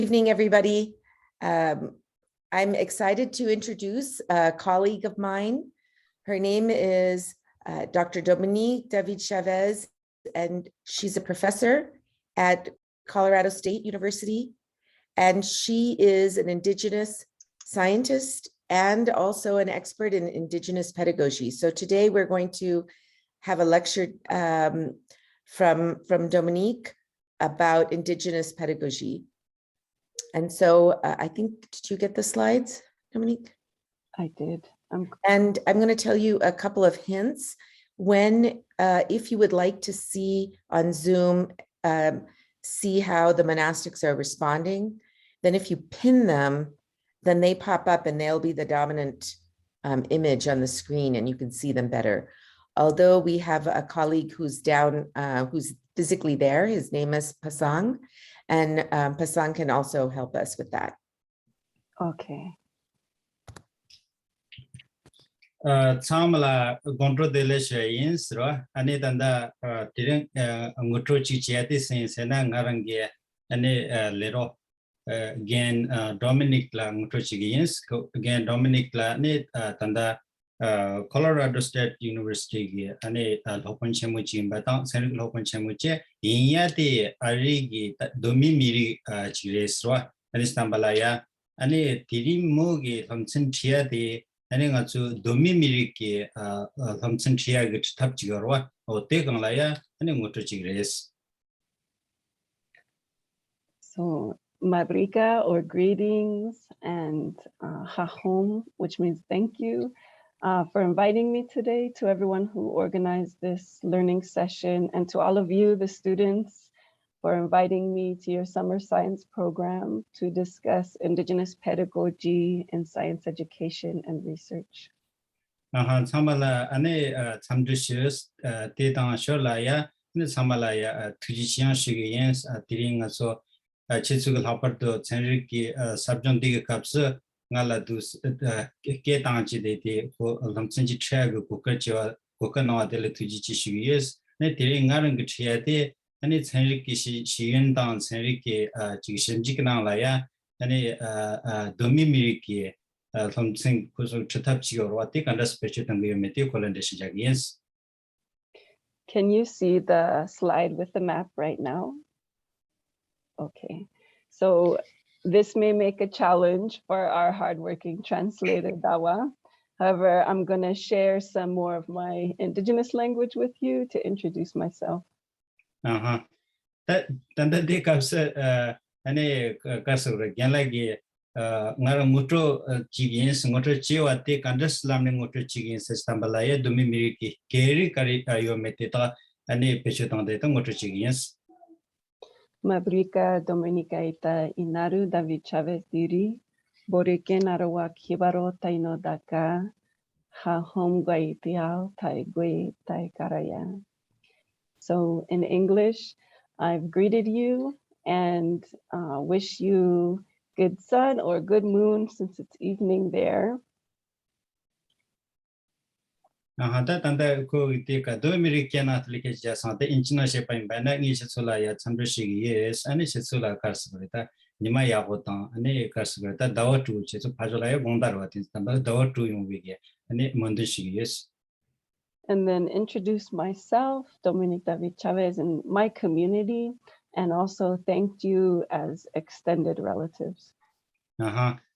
Evening, everybody. I'm excited to introduce a colleague of mine. Her name is Dr. Dominique David Chavez, and she's a professor at Colorado State University. And she is an Indigenous scientist and also an expert in Indigenous pedagogy. So today we're going to have a lecture from Dominique about Indigenous pedagogy. And so I think, did you get the slides, Dominique? I did. And I'm going to tell you a couple of hints. When, if you would like to see on Zoom, see how the monastics are responding, then if you pin them, then they pop up and they'll be the dominant image on the screen and you can see them better. Although we have a colleague who's down, who's physically there, his name is Pasang. And Pasang can also help us with that. Okay. Samala control the lesions, ani tanda tiring ngutro chichiati sena ngarangia ani lero again Dominic la ngutro chigins again Dominic la ni tanda Colorado State University ani lopan chemuchi batang sen lopan chemuchi inyati arigi domi miri chireswa ani stambalaya ani tiri mogi thamsen chiati ani ngachu domi miri ki thamsen chia git thap chigorwa ote kanglaya ani ngotro chigres. So mabrika or greetings and hahom, which means thank you. For inviting me today, to everyone who organized this learning session, and to all of you, the students, for inviting me to your summer science program to discuss Indigenous pedagogy in science education and research. Samala ane samdushus te tang sholaya ne samalaya tujisian shigiyens tiring so chitsugal hopper to chenriki subjon dig caps ngala dus ke tangchi de ko lamsenji chag ko kacha ko kana de tujichi shigiyes ne tiring ngarang gchiate ane chenriki shiyen dang chenriki jigishenji kana la ya ane domi miriki something kusuk chatap chior tik under special tangiyometi kolandeshin jagiyens. Can you see the slide with the map right now? Okay, so this may make a challenge for our hardworking translator, Dawa. However, I'm going to share some more of my Indigenous language with you to introduce myself. That de kapsa ane kasura gyanlagi ngara ngutro chigins ngutro chiwa te kandas lamne ngutro chigins stambalaya domi miriki keri kari ayo meteta ane pechotang de ngutro chigins. Mabrika Dominica ita inaru David Chavez diri boriken arawa kibaro taino daka ha hom gaitiao tai gui tai karaya. So in English, I've greeted you and wish you good sun or good moon since it's evening there. Tanda ko tika do Americana like jasan the international pain bana ni sula ya chambrishigi yes ani sula karsbrita nima ya hotan ani karsbrita dawa tu che so phajola ya gondar watin tanda dawa tu yung wige ani mandishigi yes. And then introduce myself, Dominique David Chavez, and my community, and also thanked you as extended relatives.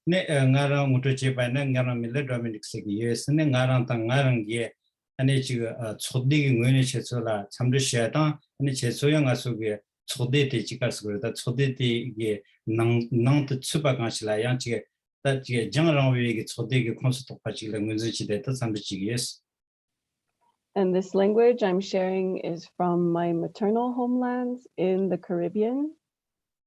Ne ngarang mutuche bana ngarang mile Dominic sigi yes ne ngarang tang ngarang ye ani chiga choddi ngene chesola chamrishya ta ani chesoya ngasuge chodde te chikarsgrita chodde te ge nang te chuba ganchila yang chiga ta chiga jangrang we ge chodde ge konsu tokpa chiga ngunzu chide ta chamrichigi yes. And this language I'm sharing is from my maternal homelands in the Caribbean,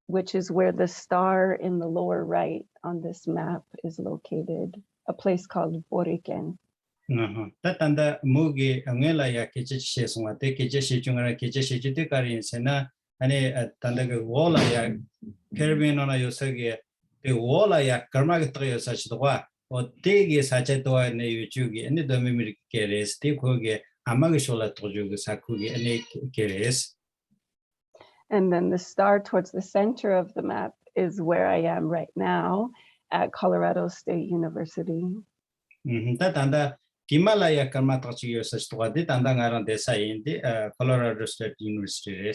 which is where the star in the lower right on this map is located, a place called Boriken. Tatanda mugi angela ya keche shesunga te keche shechunga keche shechute karin sena ane tanda ge wola ya Caribbean ona yosage te wola ya karma ge tyo sachidwa o te ge sachedwa ne yuchugi ane domi keres te koge amage shola tojuge sakugi ane keres. And then the star towards the center of the map is where I am right now at Colorado State University. 다 단다 Himalaya karma tachi yo such to the Tandangaran desa in the Colorado State University.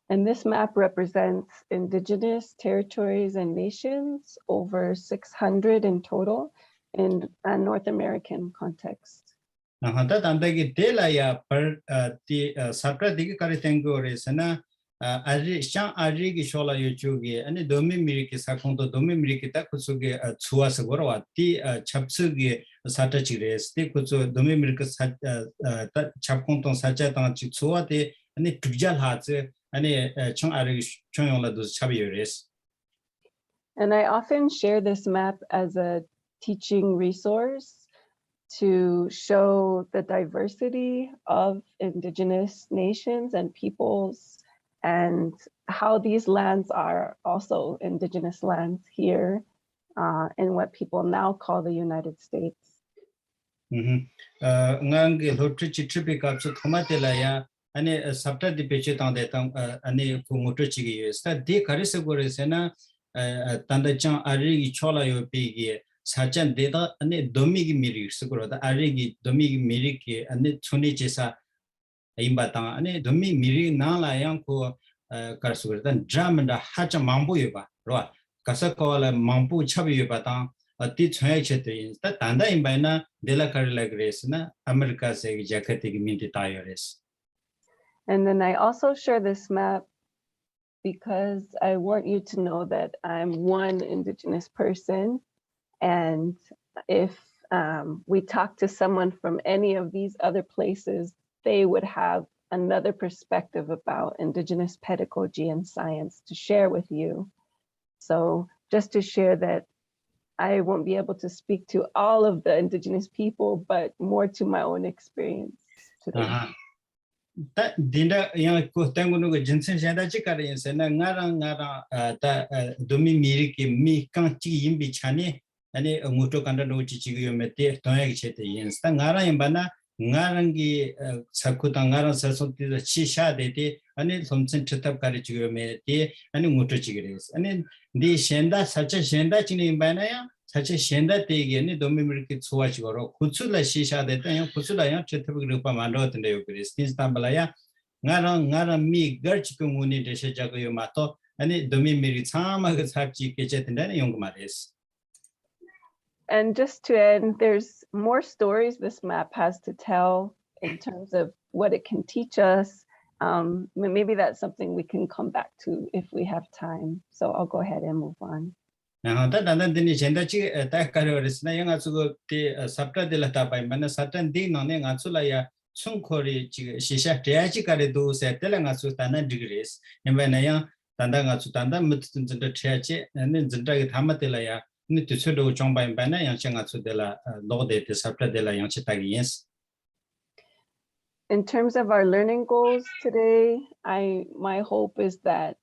And this map represents indigenous territories and nations, over 600 in total in a North American context. That Andagi Delaya per the Satra Digi Karitango Resana Ari Shan Ari Shola Yuchugi and the Domi Miriki Sakonto Domi Mirikita Kusugi Tsuasagora, the Chapsugi Satachires, the Kutsu Domi Mirika Chapkonton Sachatan Chitsuate, and the Tujal Hatse, and the Chong Ari Chonyola dos Chavires. And I often share this map as a teaching resource to show the diversity of indigenous nations and peoples and how these lands are also indigenous lands here in what people now call the United States. Ngangi Lotrichi Tripicap Tomatela, and a subta di Pechetan de Tam, and a Kumotochi, that de Carisagoresena, Tandachan Ari Chola Yopigi, Sachan Deda, and a Domigi Mirik, Sugro, the Arigi, Domigi Miriki, and the Tunichesa Imbatan, and a Domi Miri Nala Yanko Karsugur, then Dram and the Hacha Mambuiba, Roa, Casacola, Mampu Chabibatan. That Tanda in Bina de la Carla Grace, America say Jacketic Minty Tires. And then I also share this map because I want you to know that I'm one indigenous person. And if we talk to someone from any of these other places, they would have another perspective about indigenous pedagogy and science to share with you. So just to share that I won't be able to speak to all of the indigenous people, but more to my own experience today. That Dinda young Kotango Jensen Jandachikari and Sena Nara Domi Miriki, Mi Kanti Yimbi Chani, and a Muto Kandano Chichigo Mete, Toyak Chete, Stangara and Bana, Narangi Sakutangara Sasoti, the Chisha de, and then some Central Karichigo Mete, and Muto Chigres. And then the Shenda, such a Shenda in Banaya, such a Shenda Tegi, Domimiriki Swatch or Kutsula Shisha, the time Kusula, Chetupa Mandot and the Eucharist, Tambalaya, Nara me, Gerchikumuni, the Shajago Mato, and it Domimiritsama, Hachi, Kichet, and then young Maris. And just to end, there's more stories this map has to tell in terms of what it can teach us. Maybe that's something we can come back to if we have time. So I'll go ahead and move on. That and then Jendachi attack carriers, Nayangatsu, the Sapta de la Tapa, Mana Satan Ding on Yangatsulaya, Sunkori, Shisha, Tiachikari do say Telangatsu Tana degrees, and when I Tandangatsu Tanda, Mutton the Tiachi, and then Zendra Hamatelaya. In terms of our learning goals today, my hope is that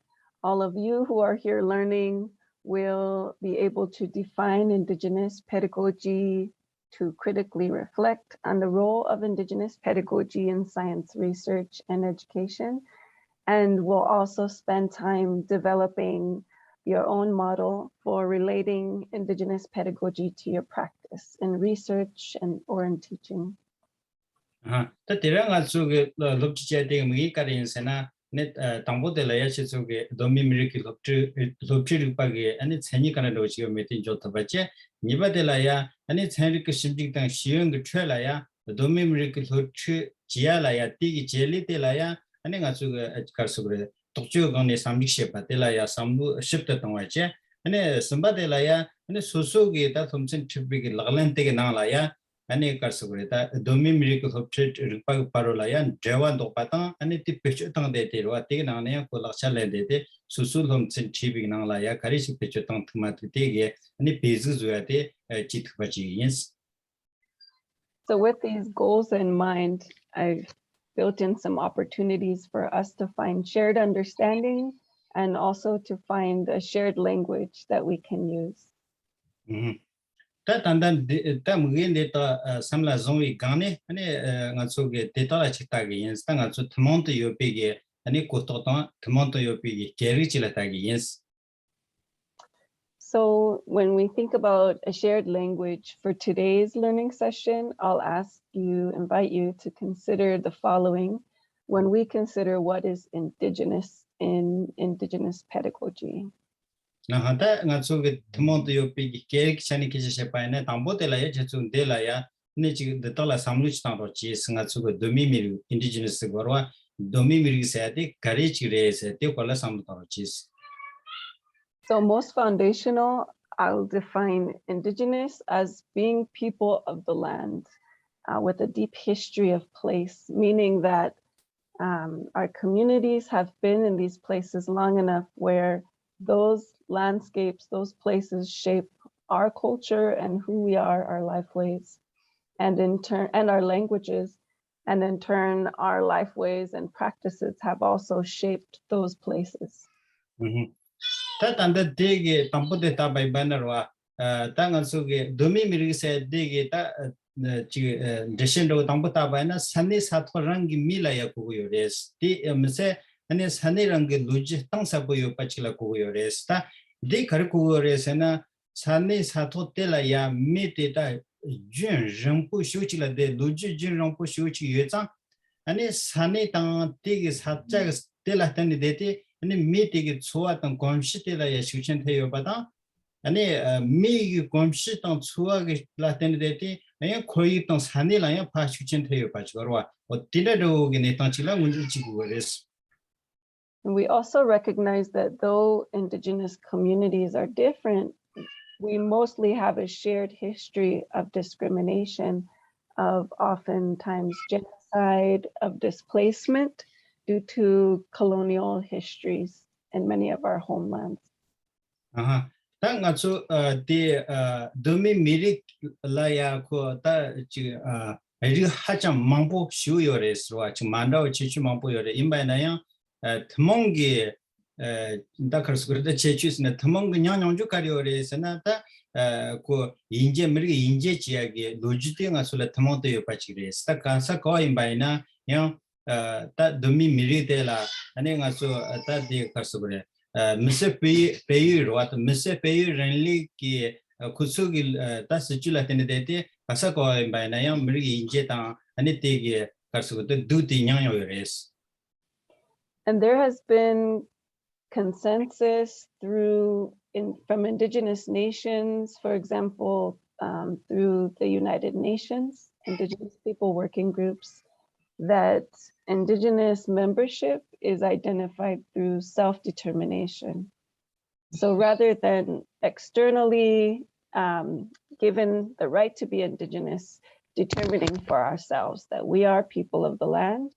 all of you who are here learning will be able to define Indigenous pedagogy, to critically reflect on the role of Indigenous pedagogy in science research and education, and we'll also spend time developing your own model for relating Indigenous pedagogy to your practice in research and or in teaching. The Tiranga Lupchi Mikarin Sena, Net Tambo de la Yachisuge, Domi Miriki Lupchi and its Henny Kanadochi meeting Jotabache, Niba de Laya, and its Henry Shimting Shiung Trelaya, the Domi Miriki Lupchi Gialaya, Tigi Jelly de Laya, and then Atsuga at Karsugre. Tokyo some ship at Delaya, some shifted on Wache, and somebody laya, and a Susugi that something to be Lalente Nalaya, and a Carsogreta, Domi Miracle of Church Parolaya, and Jawan Dopatan, and a picture on the Tero, taken on air for La Chalade, Susul Home Chipping Nalaya, Karishi picture on Tomatege, and the pieces were the Chitvachians. So, with these goals in mind, I've built in some opportunities for us to find shared understanding and also to find a shared language that we can use. That and then the time we ended Samla Zongi Gane, and Natsuge, the Talachitagi, and Stanga to Tamonto Yopigi, and Ecototon, Tamonto Yopigi, Kerichilatagians. So when we think about a shared language for today's learning session, I'll invite you to consider the following when we consider what is indigenous in Indigenous pedagogy. 나한테 나쪽에 드몬도 요비 계획 전에 기재해 봐야네 담보텔라야 제좀 될라야 네 지금 더라 삼루치당도 지스가 쪽에 도미미르 인디지너스 거와 도미미르세데 가리치레세 때콜라 삼루당도 지스. So most foundational, I'll define indigenous as being people of the land with a deep history of place, meaning that our communities have been in these places long enough where those landscapes, those places shape our culture and who we are, our lifeways, and in turn, and our languages, and in turn, our lifeways and practices have also shaped those places. 다단데 되게 담보대 다바이 바나와 땅을 속에 도미미르세 되게 다 지금 대신도 담보다바이나 산이 사토랑기 밀라야 고요레스 디 음세 아니 산이랑게 루지 땅사보요 빠치라 고요레스다 디 가르고요레스나 산이 사토 때라야 미데다 준 정부 쇼치라데 루지 준 정부 쇼치 예장 아니 산이 땅 되게 사자 때라더니 데티 아니 미티기 좋았던 검시때라야 쇼치한테요 받아 아니 미기 검시던 추하게 라텐데티 아니 거의 또 산이라야 파슈친테요 받지거와 어디라도게 네탄치라 문지고 그랬어. We also recognize that though indigenous communities are different, we mostly have a shared history of discrimination, of oftentimes genocide, of displacement due to colonial histories in many of our homelands. 당가서 도미미릭 라야고 다지 아리 하장 망보 쉬우요레스와 지금 만다고 지주 망보요레 임바나야 드몽기 다커스 그러다 제주스네 드몽기 냥냥주 가리오레스나 다그 인제 미리 인제 지역에 노주딩아 솔레 드몽도요 빠치레스 다 간사 거 임바이나 양 다 도미미리데라 아니 가서 다디 커스 그래 Mr. Payu what Mr. Payu Renly ki Kusugi Tasula Tenedete, Pasako by Nayam Miri Jeta, and it take Kasuta duty Yanyores. And there has been consensus from indigenous nations, for example, through the United Nations, Indigenous People Working Groups, that indigenous membership is identified through self-determination. So rather than externally given the right to be indigenous, determining for ourselves that we are people of the land,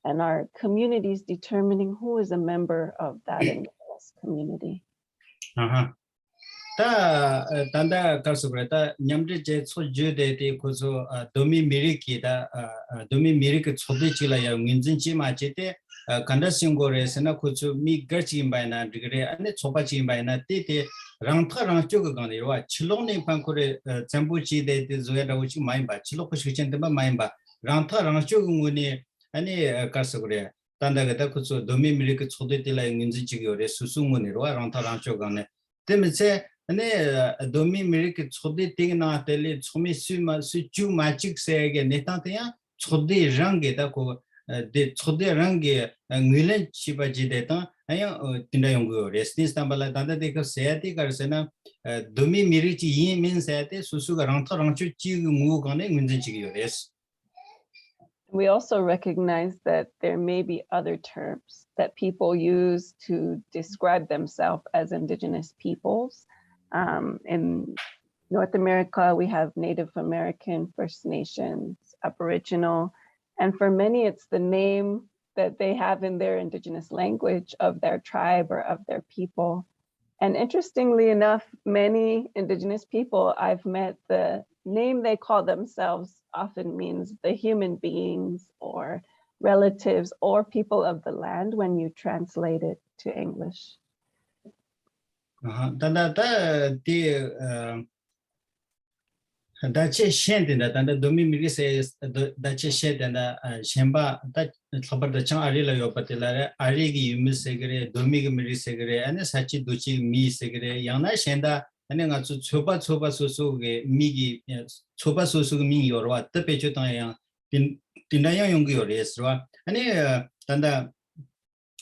and our communities determining who is a member of that indigenous community. 다 단다 가서그랬다 냠제제 초주데데 고소 도미미리키다 도미미리키 초대지라야 민진지 마제데 간다싱고레스나 고소 미거치임바이나 디그레 안에 초바치임바이나 때때 랑타랑 쪽가네와 칠롱네 판코레 전부지데 조야다우치 마임바 칠로코시첸데바 마임바 랑타랑 쪽응원이 아니 가서그래 단다가다 고소 도미미리키 초대지라 민진지고레 수수문이로와 랑타랑 쪽가네 때문에 네 도미미르키 초대 띵나 텔리 초미 수마 수주 마직 세게 네탄테야 초대 랑게다 고데 초대 랑게 응일렌 치바지데다 아야 틴다 용고 레스티스 담발라 단다데 그 세야티 가르세나 도미미르치 이민 세야테 수수가 랑타 랑추 지구 무가네 문진지기요 레스. We also recognize that there may be other terms that people use to describe themselves as indigenous peoples. In North America, we have Native American, First Nations, Aboriginal, and for many, it's the name that they have in their indigenous language of their tribe or of their people. And interestingly enough, many indigenous people I've met, the name they call themselves often means the human beings or relatives or people of the land when you translate it to English. 다체 셴데나 단다 도미미리세 다체 셴데나 셴바 다 탑버다 창 아리라요 바텔라 아리기 유미세그레 도미기 미리세그레 아니 사치 도치 미세그레 양나 셴다 아니 가서 초바 소소게 미기 초바 소소게 미 요러와 뜻배주 당양 딘다양 용기 요레스와 아니 단다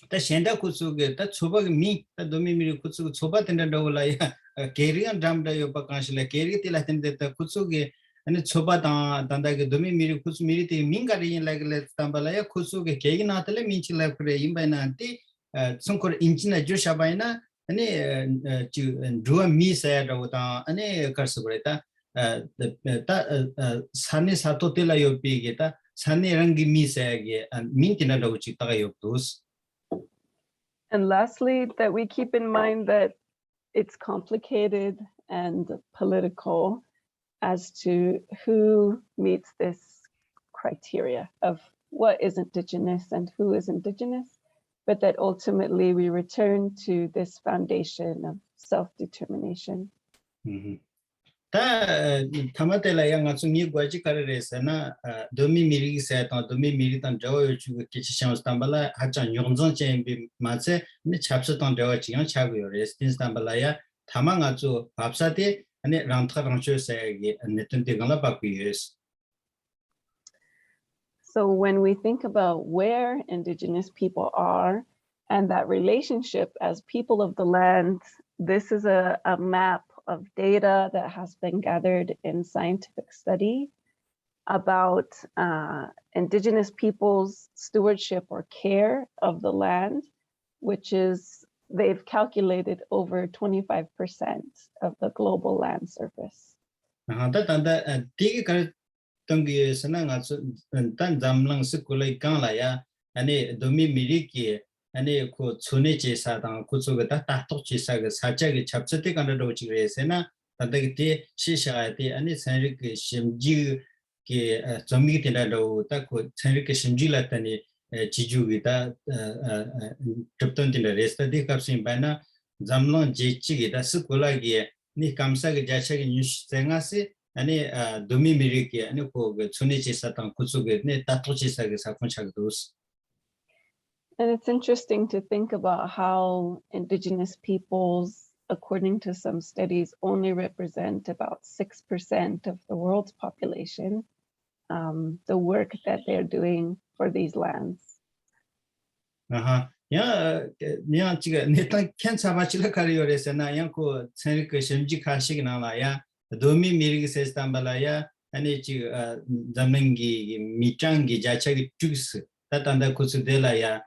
다 셴다 쿠수게 다 초바게 미다 도미미리 쿠수 초바 된다고라야 게리안 담다 요바 간실라 게리 til라텐데 다 쿠수게 아니 초바다 단다게 도미미리 쿠수 미리티 민가리인 라글레 담발라야 쿠수게 게기 나텔레 민치라 그래 임바나티 손코르 인치나 주샤바이나 아니 주아 미사야도다 아니 카르스브레타 다 산니 사토텔라 요피게다 산니 랑기 미사야게 민티나도 치타가 요도스. And lastly, that we keep in mind that it's complicated and political as to who meets this criteria of what is Indigenous and who is Indigenous, but that ultimately we return to this foundation of self-determination. 다 타마텔라 양아츠 미과지 카레레스나 도미 미리세 타 도미 미리탄 저요 주고 기치샹 스탐발라 하찬 용전 쳔비 마체 니 찹스탄 저요 지양 차고요 레스틴 스탐발라야 타망아츠 밥사티 아니 란트라방초세게 네튼티간라 바쿠이스. So when we think about where Indigenous people are and that relationship as people of the land, this is a map of data that has been gathered in scientific study about Indigenous people's stewardship or care of the land, which is, they've calculated over 25% of the global land surface. Tongi Sananga Tan Damlang Sukulai Kanlaya, and Domi Miriki, and Ko Tsunichi Satan, Kutsugata, Tochi Saga, Sachaki, Chapsati under Dochi Resena, Tadaki, Shishati, and it's Henrik Shimji, Zomitinado, Taku, Henrik Shimjilatani, Chijugita, Tupton in the rest of the Capsin Bana, Zamlon Jichi, the Sukulagi, Nikamsaki Jashaki Sengasi. 아니 도미미리키 아니 그 춘이치 사탄 구축에 네 다토치사게 사건착도스. And it's interesting to think about how Indigenous peoples, according to some studies, only represent about 6% of the world's population, the work that they're doing for these lands. 야 지가 네탄 캔사바치라 카리오레스나 양코 세리크 심지 카시기 나라야 도미 미리기 세스탄발라야 아니 지 잠랭기 미짱기 자차기 쭈스 따탄다 코스델라야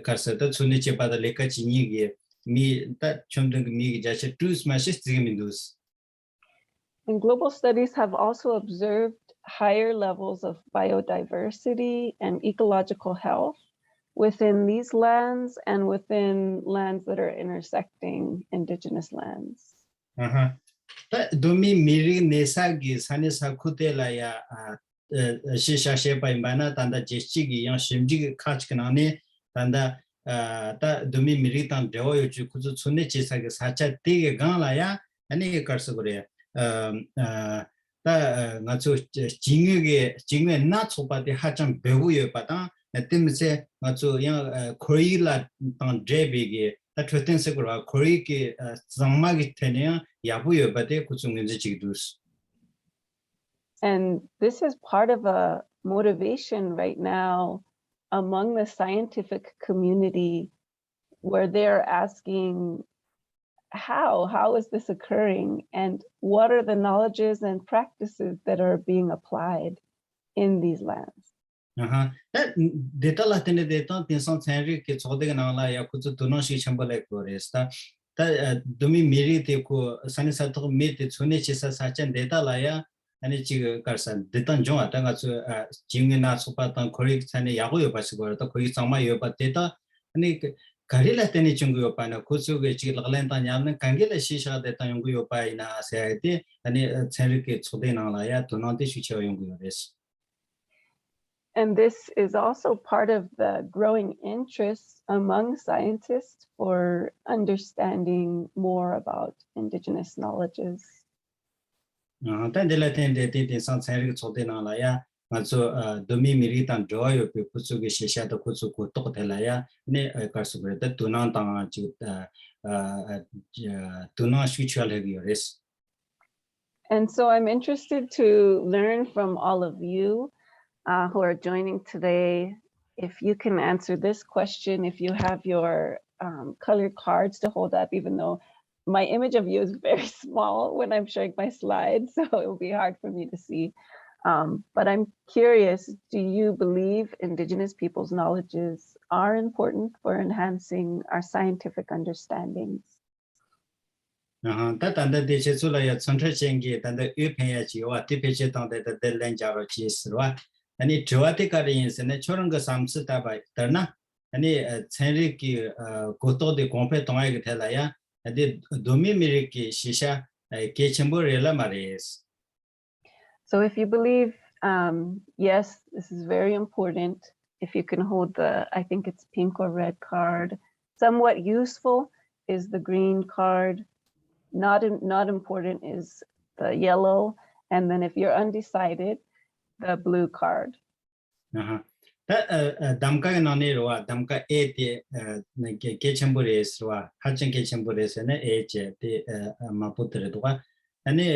카르서다 춘이치 바다 레카치니기 미따 촌등 미기 자차 쭈스 마시스 지민두스. And global studies have also observed higher levels of biodiversity and ecological health within these lands and within lands that are intersecting Indigenous lands. 도미 미리 네사기 산에사 쿠텔라야 시샤셰바 임바나 단다 제치기 양 심지기 카치크나네 단다 다 도미 미리탄 데오요 주쿠즈 춘네 제사기 사차 되게 강라야 아니 카르스고레 다 나초 징외 나 초바데 하참 배우여 바다 때문에 나초 양 코리라 탄 제비게 다 트텐스고라 코리기 장마기 테냐 야부여 바데 구중는지 지기두스. And this is part of a motivation right now among the scientific community where they're asking how is this occurring and what are the knowledges and practices that are being applied in these lands. 데이터 라틴의 데이터 텐션 센리 게 저대가 나와라 야쿠즈 도노시 첨벌에 거레스타 다 도미 미리테고 산에서도 미테 촌에치사 사천 데이터라야 아니 지금 갈산 데이터 좀 왔다가 지금이나 소파탄 코릭 산에 야고요 바시고도 거기 정말 요 데이터 아니 가릴라 때니 중고요 바나 고수게 지금 랄렌타 냐는 관계를 시샤 데이터 연구요 바이나 세야데 아니 센리게 초대 나와야 도노한테 수치어 연구요 됐어. And this is also part of the growing interest among scientists for understanding more about Indigenous knowledges. 도미 미리탄 조요 부수기 시샤도 구수고 똑텔라야 네 가수그레다 두난당 tuna shuchal hegures. And so I'm interested to learn from all of you who are joining today. If you can answer this question, if you have your colored cards to hold up, even though my image of you is very small when I'm showing my slides, so it will be hard for me to see. But I'm curious, do you believe Indigenous people's knowledges are important for enhancing our scientific understandings? Tā tānda dēche tsūla ya tsōntra chēngi tānda ūpēn ya chī wā tī pēchē tānda tā dēlēn jāro chī sirwa. Ani chōwa tī kārī yīnsi nē chōranga sāmsi tāpa tārna ani tsēnri ki kōtō dī kōmpē tōngā ki tēla ya adi dōmi miri ki shisha kē chēmbu rēla mā rēs. So if you believe, yes, this is very important. If you can hold the, I think it's pink or red card. Somewhat useful is the green card. Not important is the yellow. And then if you're undecided, the blue card. Tā damka ki nāni rwa, damka e ti kē chēmbu rēs rwa, hāchēn kē chēmbu rēs nē e chē ti mā pūtari tuwa. Ani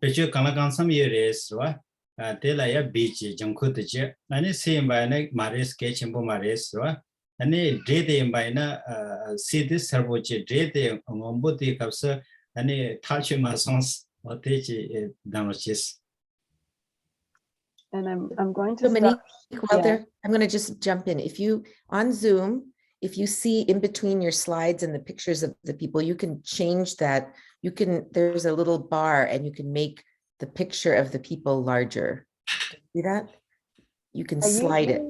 pēchū kāna kānsam yu rēs rwa, tēla ya bīchī jamkhu tachī. Ani sī mbāi nā mā rēs kē chēmbu mā rēs rwa. Ani drē te mbāi nā sī ti sarbu chī, drē te ngōmbu ti kapsa ani tāchū mā sōns o te chī dāma chīs. And I'm going to So Monique, stop. while Yeah. there, I'm going to just jump in. If you, on Zoom, if you see in between your slides and the pictures of the people, you can change that. You can, there's a little bar and you can make the picture of the people larger. See that? You can slide it.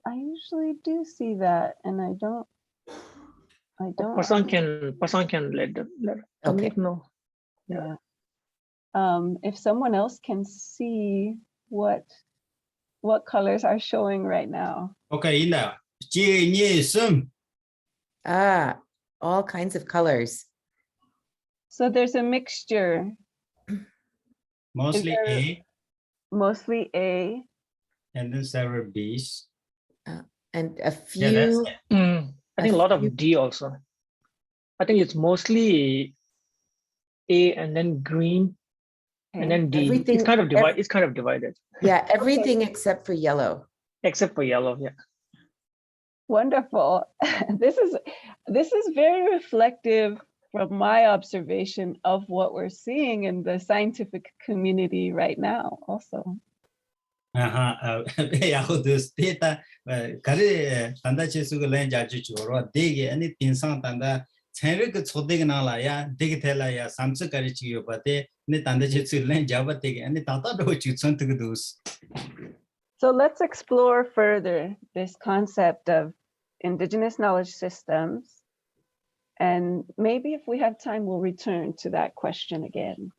I usually do see that, and I don't. Person can let Okay. know. Yeah. If someone else can see what colors are showing right now. Okay, ina, jī nye sum. Ah, all kinds of colors. So there's a mixture, Mostly there- A, mostly A. and then several B's. And a Yeah, that's few, it. I think a lot few- of D also. I think it's mostly A and then green and then D. Everything- It's kind of divided. It's kind of divided, yeah, everything except for yellow. except for yellow. Yeah. Wonderful. This is very reflective from my observation of what we're seeing in the scientific community right now also. Yahu dus data kare tanda chesu go len ja chu ro dege ani tinsang tanda chenre ko chode ga na la ya dege thela ya samse kare chi yo pate ni tanda chesu len ja ba dege ani tata do chu chon tu dus. So let's explore further this concept of indigenous knowledge systems. And maybe if we have time, we'll return to that question again.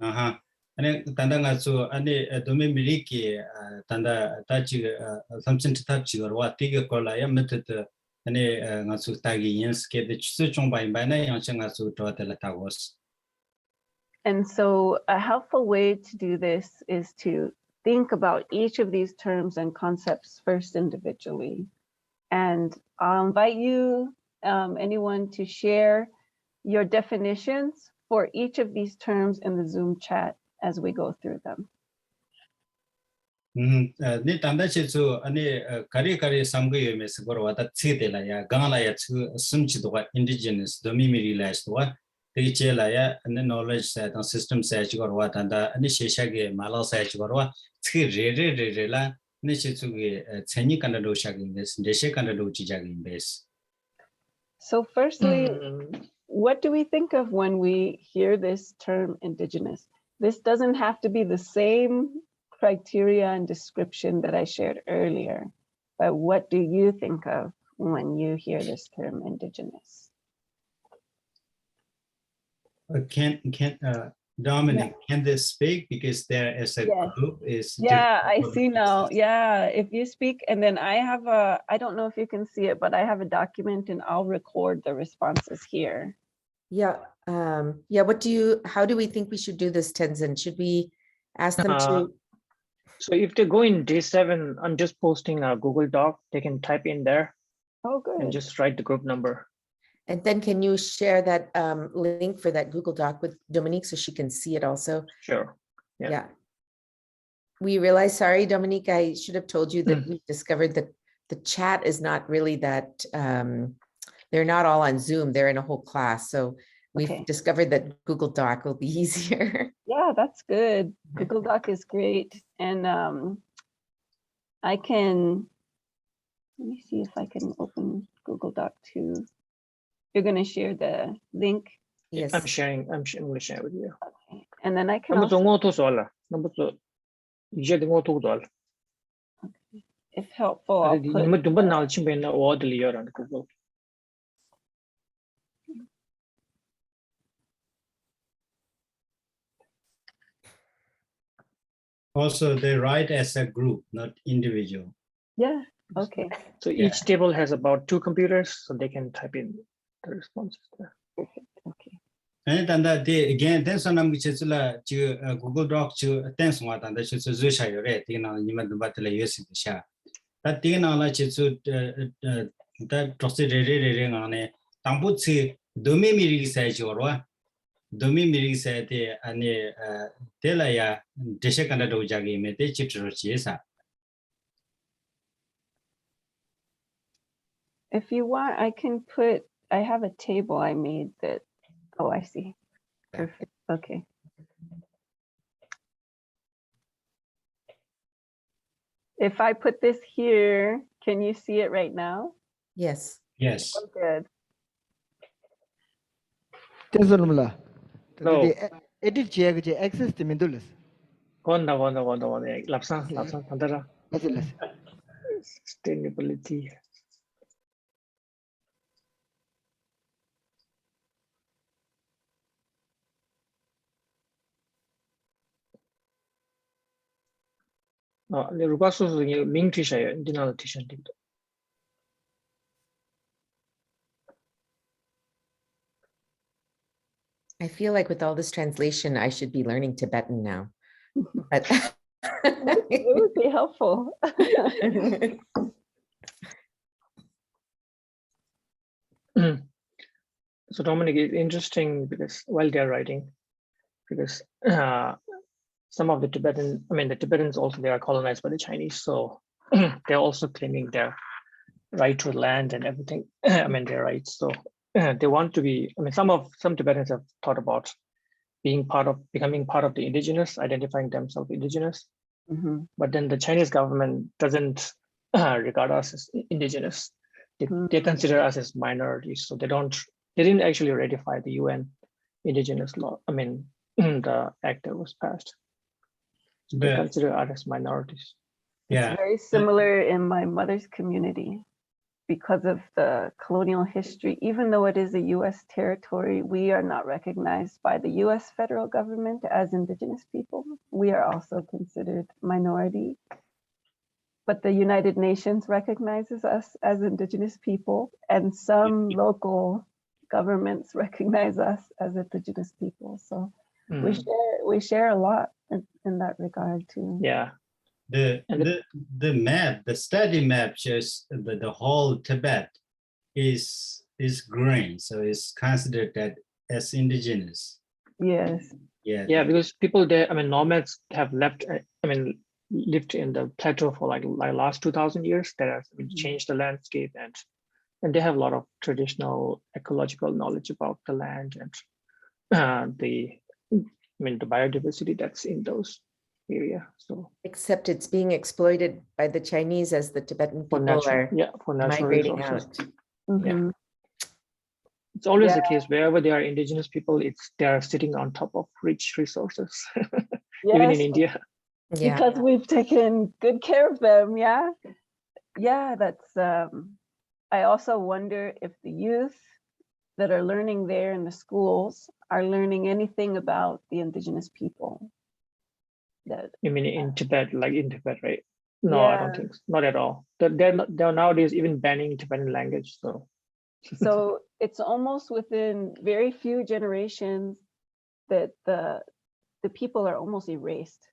Ani tanda nga chu ani domi miri ki tanda ta chi samsen ta chi ro wa ti ge ko la ya metet ani nga chu ta gi yens ke de chu chong bai bai na yang chen nga chu to ta la ta was. And so a helpful way to do this is to think about each of these terms and concepts first individually. And I'll invite you, anyone, to share your definitions for each of these terms in the Zoom chat as we go through them. Ni tanda che chu ani kare samgo yo mes gor wa ta chi de la ya gang la ya chu sum chi do indigenous domi mi relax do wa de che la ya ani knowledge sa ta system sa chi gor wa tanda ani shesha ge mala sa chi gor wa chi re la ni che chu ge cheni kan do sha ge mes de she kan do chi ja ge mes. So firstly, what do we think of when we hear this term indigenous? This doesn't have to be the same criteria and description that I shared earlier, but what do you think of when you hear this term indigenous? Can Dominic, can they speak because there is a Yes. group is Yeah, I different see now. voices. Yeah, if you speak, and then I don't know if you can see it, but I have a document and I'll record the responses here. Yeah. How do we think we should do this, Tenzin? Should we ask them to? So if they go in day 7, I'm just posting a Google Doc. They can type in there Oh, good. and just write the group number. And then can you share that link for that Google Doc with Dominique so she can see it also? Sure. Yeah. Yeah. We realize, sorry, Dominique, I should have told you that we discovered that the chat is not really that, they're not all on Zoom, they're in a whole class. So we've Okay. discovered that Google Doc will be easier. Yeah, that's good. Google Doc is great. And I can, let me see if I can open Google Doc too. You're going to share the link. Yes. I'm going to share with you. Okay. And then I can Number also, if helpful, I'll put, Also, they write as a group, not individual. yeah, okay. So each table has about 2 computers, so they can type in the responses there. Perfect. Okay. And then they again, then some of the Google Doc to thanks what and that's just Zusha, right? You know, you might about the US. That thing on like that trusted reading on it. Tambutsi, Domi Miri said your Domi Miri said, and Telaya, Deshakanda Dojagi, made the Chitrochisa. If you want, I can put, I have a table I made that, oh, I see. Perfect. Okay. If I put this here, can you see it right now? Yes. Yes. Oh, good. No. Edit check access to Mindulas. Sustainability. I feel like with all this translation, I should be learning Tibetan now. But It would be helpful. So Dominic, it's interesting because while they're writing, because some of the the Tibetans also, they are colonized by the Chinese. So they're also claiming their right to land and everything. Their rights. So they want to be, some Tibetans have thought about becoming part of the indigenous, identifying themselves indigenous. Mm-hmm. But then the Chinese government doesn't regard us as indigenous. They consider us as minorities. So they didn't actually ratify the UN indigenous law. The act that was passed. So they consider us as minorities. It's very similar in my mother's community because of the colonial history. Even though it is a US territory, we are not recognized by the US federal government as indigenous people. We are also considered minority. But the United Nations recognizes us as indigenous people, and some local governments recognize us as indigenous people. So we share a lot in that regard too. Yeah. The map, the study map shows the whole Tibet is green, so it's considered that as indigenous. Yes. Yeah, because people there, nomads have lived in the plateau for like last 2,000 years. That has changed the landscape, and they have a lot of traditional ecological knowledge about the land and the biodiversity that's in those area. So except it's being exploited by the Chinese as the Tibetan people are for natural migrating resources. out. Mm-hmm. It's always the case wherever there are indigenous people, they are sitting on top of rich resources, even in India. Yeah. Because we've taken good care of them. Yeah. Yeah, that's, I also wonder if the youth that are learning there in the schools are learning anything about the indigenous people. You mean in Tibet, right? No, I don't think so. Not at all. They're nowadays even banning Tibetan language. So it's almost within very few generations that the people are almost erased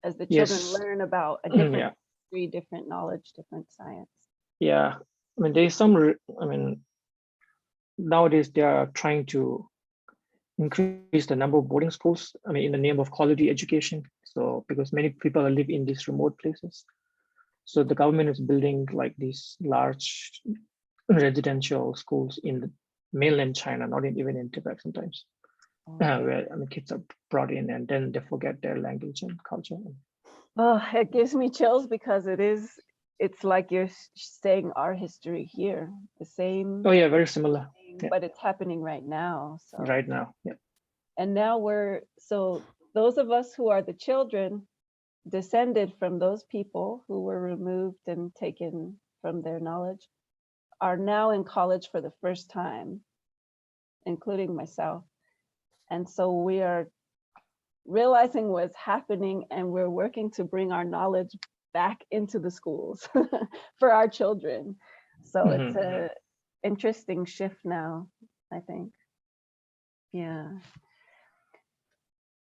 as the children learn about a different history, different knowledge, different science. Yeah, there's some, nowadays they are trying to increase the number of boarding schools. I mean, in the name of quality education. So because many people live in these remote places, so the government is building like these large residential schools in the mainland China, not even in Tibet sometimes, where I mean kids are brought in and then they forget their language and culture. Oh, it gives me chills because it's like you're saying our history here, the same. Oh yeah, very similar. thing, Yeah. but it's happening right now. So Right now, yeah. and now so those of us who are the children descended from those people who were removed and taken from their knowledge are now in college for the first time, including myself. And so we are realizing what's happening and we're working to bring our knowledge back into the schools for our children. So it's a interesting shift now, I think. Yeah.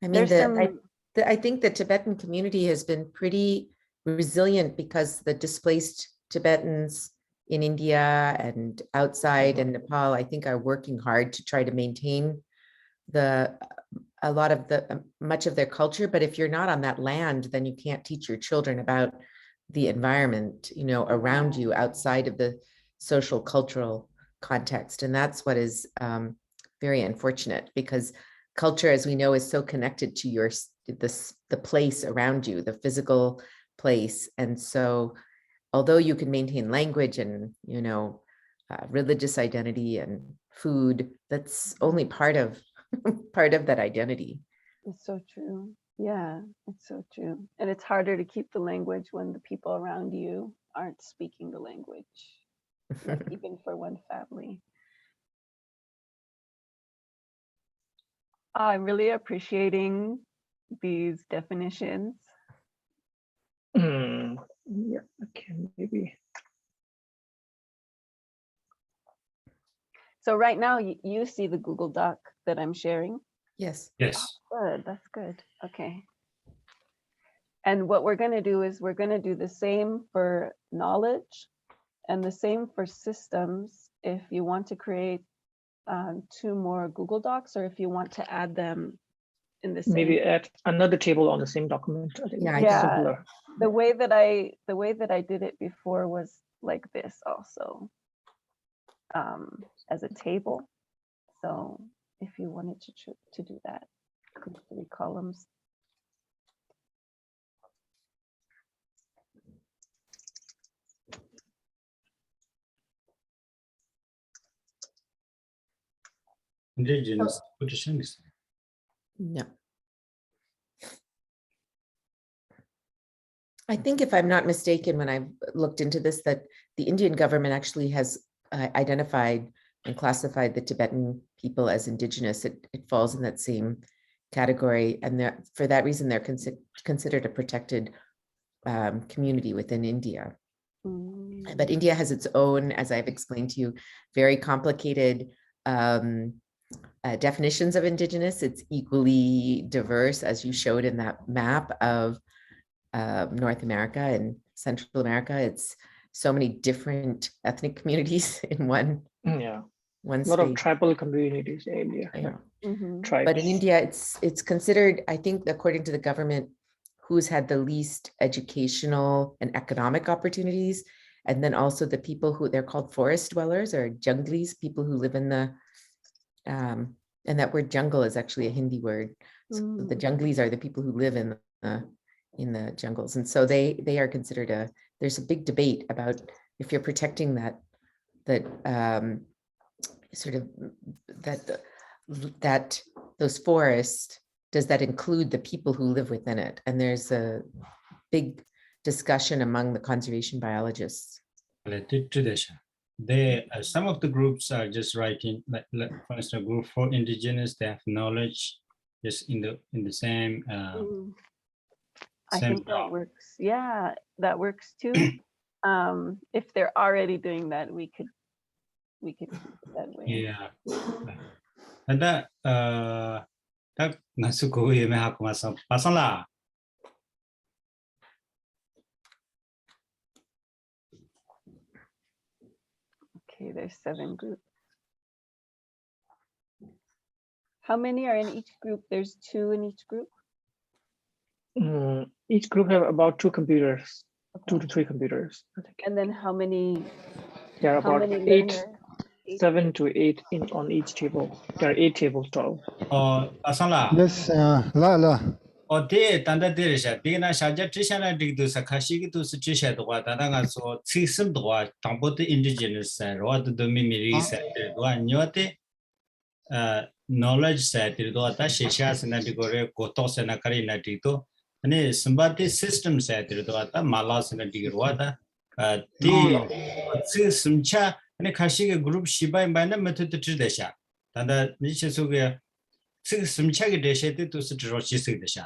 I mean, There's some I think the Tibetan community has been pretty resilient because the displaced Tibetans in India and outside and Nepal, I think, are working hard to try to maintain much of their culture. But if you're not on that land, then you can't teach your children about the environment, you know, around you outside of the social cultural context. And that's what is very unfortunate, because culture, as we know, is so connected to the place around you, the physical place. And so although you can maintain language and, you know, religious identity and food, that's only part of that identity. It's so true. Yeah, it's so true. And it's harder to keep the language when the people around you aren't speaking the language, like even for one family. I'm really appreciating these definitions. Yeah, okay, maybe. So right now you see the Google Doc that I'm sharing. Yes. Yes. Good, that's good. Okay. And what we're going to do is we're going to do the same for knowledge and the same for systems. If you want to create 2 more Google Docs, or if you want to add them in the same. Maybe add another table on the same document. I think Yeah, simpler. The way that I did it before was like this also, as a table. So if you wanted to do that, 3 columns. Indigenous position is. no. I think, if I'm not mistaken, when I've looked into this, that the Indian government actually has identified and classified the Tibetan people as indigenous. It falls in that same category. And for that reason, they're considered a protected community within India. But India has its own, as I've explained to you, very complicated definitions of indigenous. It's equally diverse, as you showed in that map of North America and Central America. It's so many different ethnic communities in one a lot of tribal communities in India. Yeah. Tribes. But in India, it's considered, I think, according to the government, who's had the least educational and economic opportunities. And then also the people who they're called forest dwellers, or junglis, people who live in the and that word jungle is actually a Hindi word. So the junglis are the people who live in the jungles. And so they are considered there's a big debate about if you're protecting that those forests, does that include the people who live within it? And there's a big discussion among the conservation biologists. Related to this, some of the groups are just writing, like for instance, group for indigenous, they have knowledge just in the same. I think that works. Yeah, that works too. If they're already doing that, we could keep it that way. Yeah. And that nasuko yeme hakuma pasala. Okay, there's 7 groups. How many are in each group? There's 2 in each group? Each group have about 2 computers, 2 Okay. to 3 computers, I think. And then how many There are about learners? 7 to 8 on each table. There are 8 tables total. Asala. Yes, la. Ode tanda derisha bigna shaja trishana digdu sakashi tu trisha do tadanga so tsisum do tambo the indigenous ro the mimiri sa do nyote knowledge sa do ta shisha sna digore goto sna karina dito ane sambati system sa do ta mala sna digro ta ti tsisumcha ane kashi group shiba mana method tridesha tanda niche suge tsisumcha ge deshe tu stro chisigdesha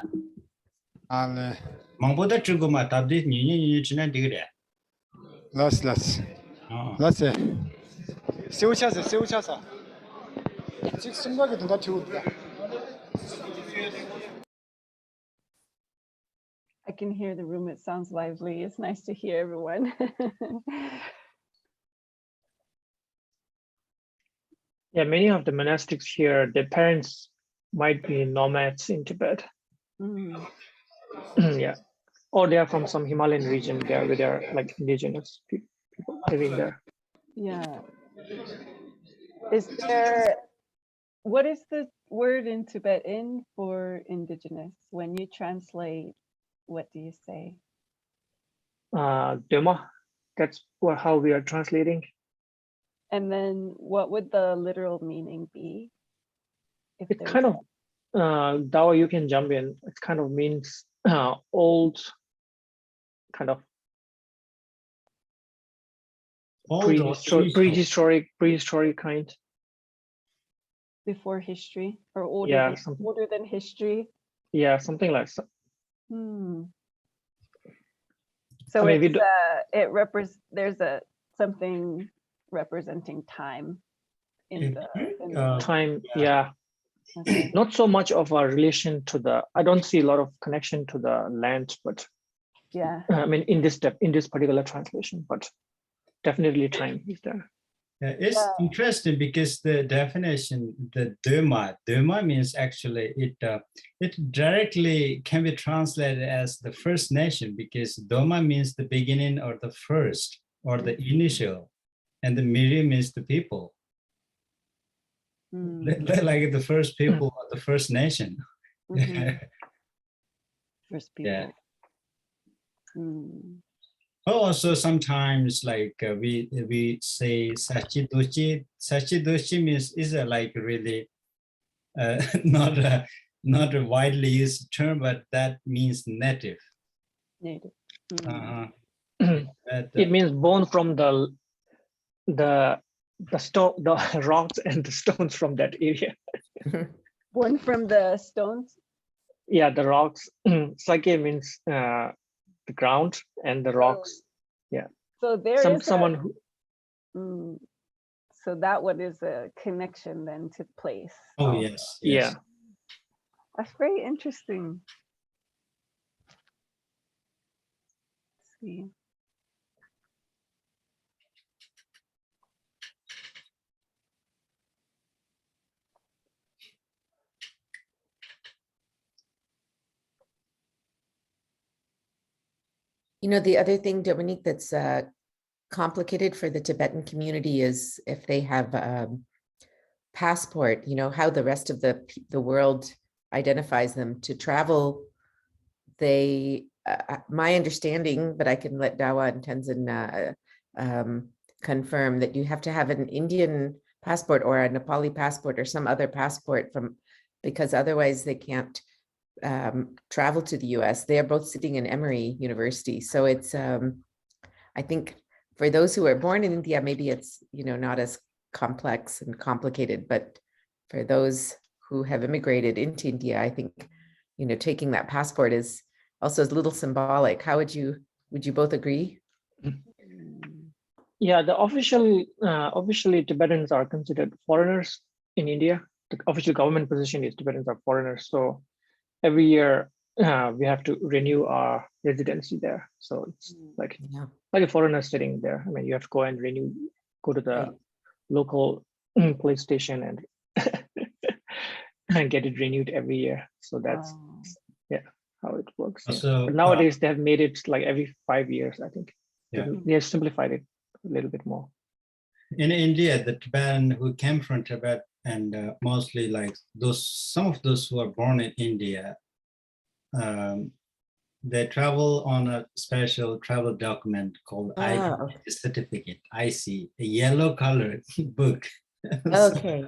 Ale, 망보다 죽고마 답디 니니 지난 되게 las. Las. 세우차서. 지금 생각이 든다 치우다. I can hear the room. It sounds lively. It's nice to hear everyone. Yeah, many of the monastics here, their parents might be nomads in Tibet. Mm. Yeah, or they are from some Himalayan region there where they are like indigenous people living there. Yeah. What is the word in Tibetan for indigenous? When you translate, what do you say? Dema, that's how we are translating. And then what would the literal meaning be? If It there's kind of, Dao, you can jump in. It kind of means old, kind of prehistoric kind. before history or older, Yeah, older than history. Yeah, something like that. So I mean, there's something representing time in the time. Yeah. Okay. Not so much of a relation to I don't see a lot of connection to the land, but yeah, I mean, in this particular translation, but definitely time is there. It's interesting because the definition, the dharma means actually it directly can be translated as the first nation, because dharma means the beginning or the first or the initial, and the miri means the people. They're like the first people of the first nation. First people. Yeah. Also, sometimes like we say sachidochi. Sachidochi means is like really not a widely used term, but that means native. Native. It means born from the stone, the rocks and the stones from that area. Born from the stones. Yeah, the rocks. Sake means the ground, and the rocks. Yeah. So there is someone who. So that one is a connection then to place. Oh yes. Yeah. That's very interesting. Let's see. You know, the other thing, Dominique, that's complicated for the Tibetan community is if they have passport, you know, how the rest of the world identifies them to travel. They, my understanding, but I can let Dawa and Tenzin confirm that you have to have an Indian passport or a Nepali passport or some other passport because otherwise they can't travel to the US. They are both sitting in Emory University. So it's, I think for those who are born in India, maybe it's, you know, not as complex and complicated, but for those who have immigrated into India, I think, you know, taking that passport is also a little symbolic. How would you both agree? Yeah, the officially Tibetans are considered foreigners in India. The official government position is Tibetans are foreigners. So every year we have to renew our residency there. So it's like a foreigner sitting there. I mean, you have to go and go to the local police station and get it renewed every year. So that's how it works. Yeah. So, But nowadays they have made it like every 5 years, I think. Yeah. They have simplified it a little bit more. In India, the Tibetan who came from Tibet and mostly like some of those who are born in India, they travel on a special travel document called Oh, certificate, IC, a yellow colored book. okay.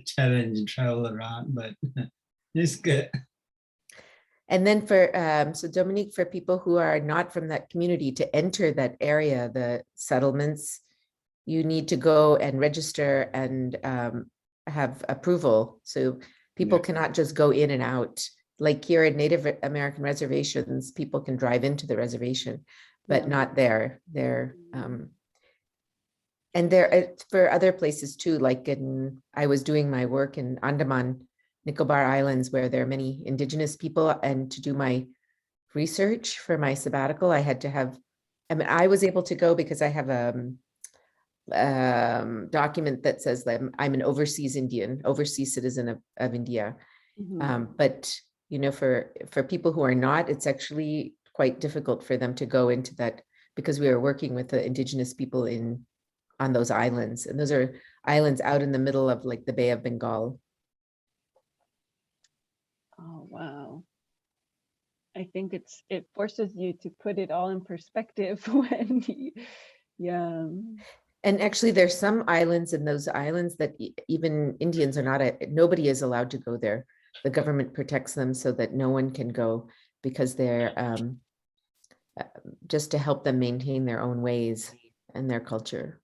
Challenge travel around, but it's good. And then for, so Dominique, for people who are not from that community to enter that area, the settlements, you need to go and register and have approval. So people cannot just go in and out. Like here in Native American reservations, people can drive into the reservation, but not there. And there for other places too, like I was doing my work in Andaman, Nicobar Islands, where there are many indigenous people, and to do my research for my sabbatical, I had to have, I mean, I was able to go because I have a document that says that I'm an overseas Indian, overseas citizen of India. But you know, for people who are not, it's actually quite difficult for them to go into that, because we are working with the indigenous people on those islands, and those are islands out in the middle of like the Bay of Bengal. Oh, wow. I think it forces you to put it all in perspective when And actually there's some islands in those islands that even Indians are not, nobody is allowed to go there. The government protects them so that no one can go, because they're just to help them maintain their own ways and their culture.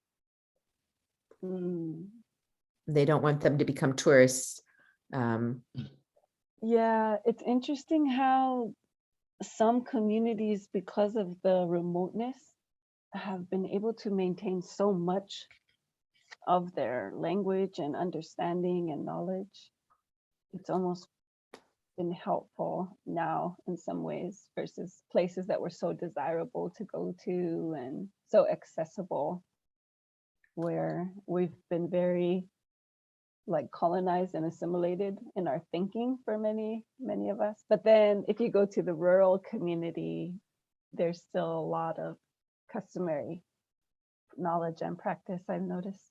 They don't want them to become tourists. Yeah, it's interesting how some communities, because of the remoteness, have been able to maintain so much of their language and understanding and knowledge. It's almost been helpful now in some ways versus places that were so desirable to go to and so accessible, where we've been very like colonized and assimilated in our thinking for many of us. But then if you go to the rural community, there's still a lot of customary knowledge and practice, I've noticed.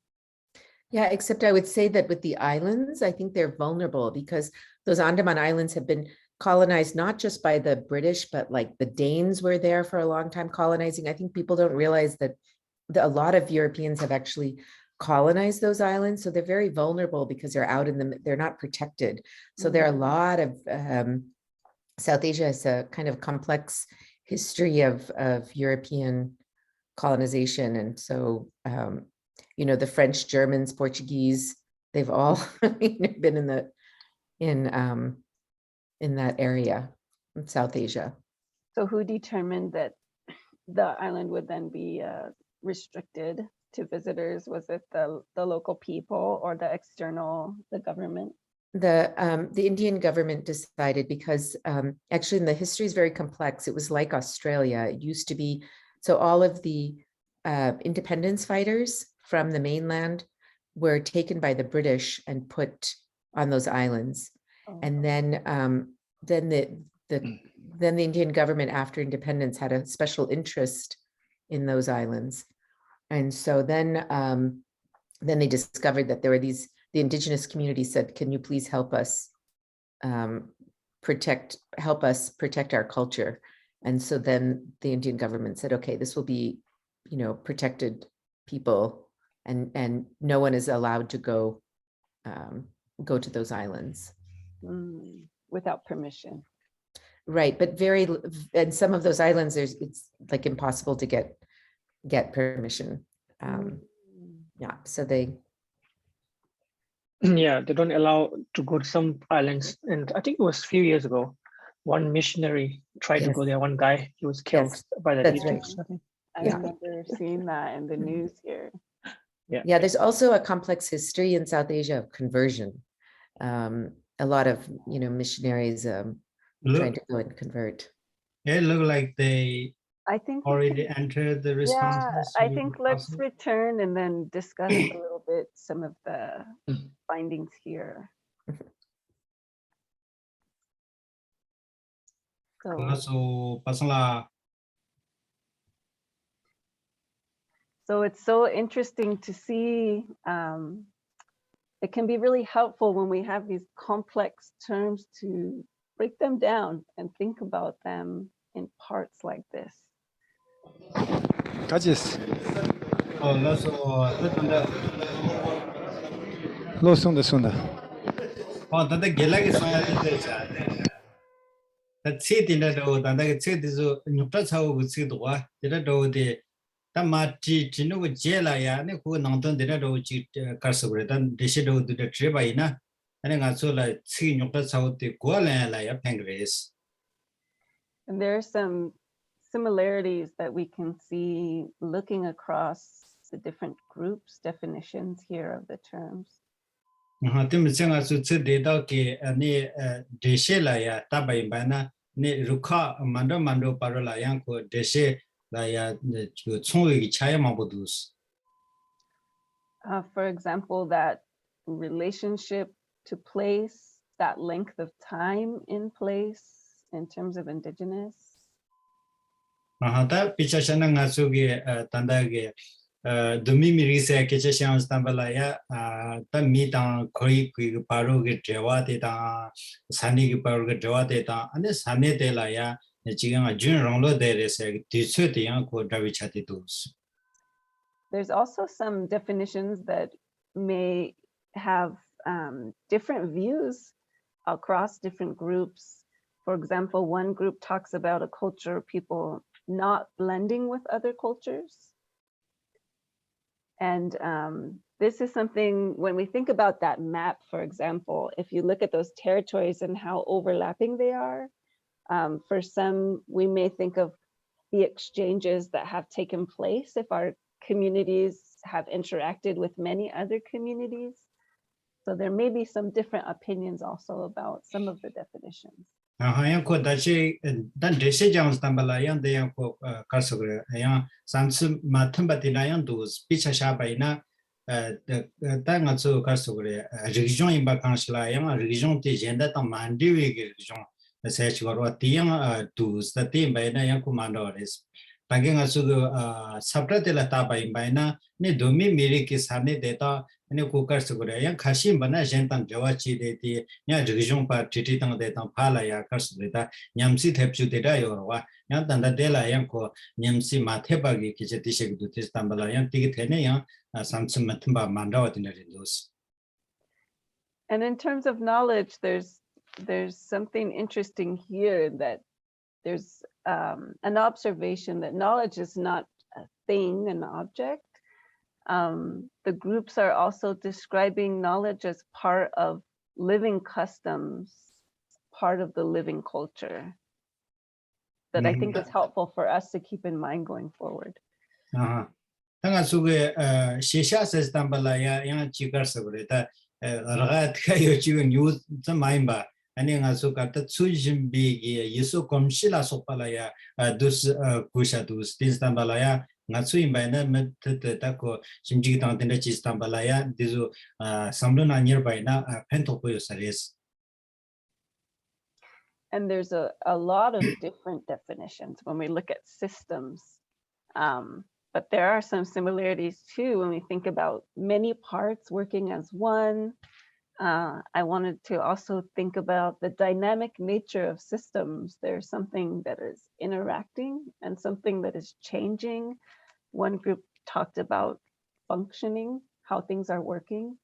Yeah, except I would say that with the islands, I think they're vulnerable, because those Andaman Islands have been colonized not just by the British, but like the Danes were there for a long time colonizing. I think people don't realize that a lot of Europeans have actually colonized those islands. So they're very vulnerable because they're out in the, they're not protected. So there are a lot of, South Asia has a kind of complex history of European colonization. And so, you know, the French, Germans, Portuguese, they've all been in that area in South Asia. So who determined that the island would then be restricted to visitors? Was it the local people or the government? The Indian government decided, because actually the history is very complex. It was like Australia. It used to be, so all of the independence fighters from the mainland were taken by the British and put on those islands. And then the Indian government after independence had a special interest in those islands. And so then they discovered that there were the indigenous community said, can you please help us protect our culture? And so then the Indian government said, okay, this will be, you know, protected people, and no one is allowed to go to those islands. Without permission. Right, but and some of those islands, it's like impossible to get permission. Yeah, so they don't allow to go to some islands. And I think it was a few years ago, one missionary tried to go there. One guy, he was killed by the natives. I remember seeing that in the news here. Yeah, there's also a complex history in South Asia of conversion. A lot of, you know, missionaries trying to go and convert. It looked like they already entered the responses. Yeah, I think let's return and then discuss a little bit some of the findings here. So pasala So it's so interesting to see. It can be really helpful when we have these complex terms to break them down and think about them in parts like this. 가지스. so tanda 로송다 송다. tanda gelagi soya de cha ta chi tinda do tanda ge chi de so nyupta chawo gu chi do wa de do de ta ma ti tinu go je la ya ne ko nang ton de do chi kar so re dan de shi do de tre ba ina ane nga so la chi nyupta chawo de ko la ya pengres. And there are some similarities that we can see looking across the different groups, definitions here of the terms. Tim senga su tse de da ke ne de she la ya ta bai ba na ne rukha mando paro la yang ko de she la ya chu chung yi cha ya ma bo dus. For example, that relationship to place, that length of time in place in terms of Indigenous. Ta picha shana nga su ge tanda ge dumi mi ri se ke che shang sta la ya ta mi ta khoi ku paro ge dewa de ta sani ge paro ge dewa de ta ane sane de la ya ji ga jun rong lo de re se ti chhe de yang ko da wi cha ti dus. There's also some definitions that may have different views across different groups. For example, one group talks about a culture of people not blending with other cultures. And this is something, when we think about that map, for example, if you look at those territories and how overlapping they are, for some, we may think of the exchanges that have taken place if our communities have interacted with many other communities. So there may be some different opinions also about some of the definitions. Yang ko da che dan de she jang sta la yang de yang ko ka so gre yang san su ma thum ba ti na yang dus pi cha sha ba ina ta nga so ka so gre religion in ba kan shla yang religion ti jen da ta man di we ge religion se chi ro ti yang dus ta ti ba ina yang ko man do res ta ge nga so sabra de la ta ba in ba ina ne do mi mi ri ki sa ne de ta ne ko ka so gre yang khashim bana jen tang jawa chi de ti nya religion pa ti ti tang de tang pha la ya ka so de ta nyamsi thep chu de da yo wa nya tan da de la yang ko nyamsi ma the ba gi ki che ti she du ti stam ba la yang ti ge the ne yang sam chim ma thim ba man da wa ti ne dos. And in terms of knowledge, there's something interesting here, that there's an observation that knowledge is not a thing, an object. The groups are also describing knowledge as part of living customs, part of the living culture, that I think is helpful for us to keep in mind going forward. Tanga suge shisha system bala ya yang chigar sabre ta ragat ka yo chi nyu zamai ba ani nga su ka ta chu jim bi gi yesu komshila so pala ya dus kusha dus system bala ya nga su imba na met ta ko simji ta den chi system bala ya dizu samlo na nearby na pen to ko yo sares. And there's a lot of different definitions when we look at systems. But there are some similarities too when we think about many parts working as one. I wanted to also think about the dynamic nature of systems. There's something that is interacting and something that is changing. One group talked about functioning, how things are working.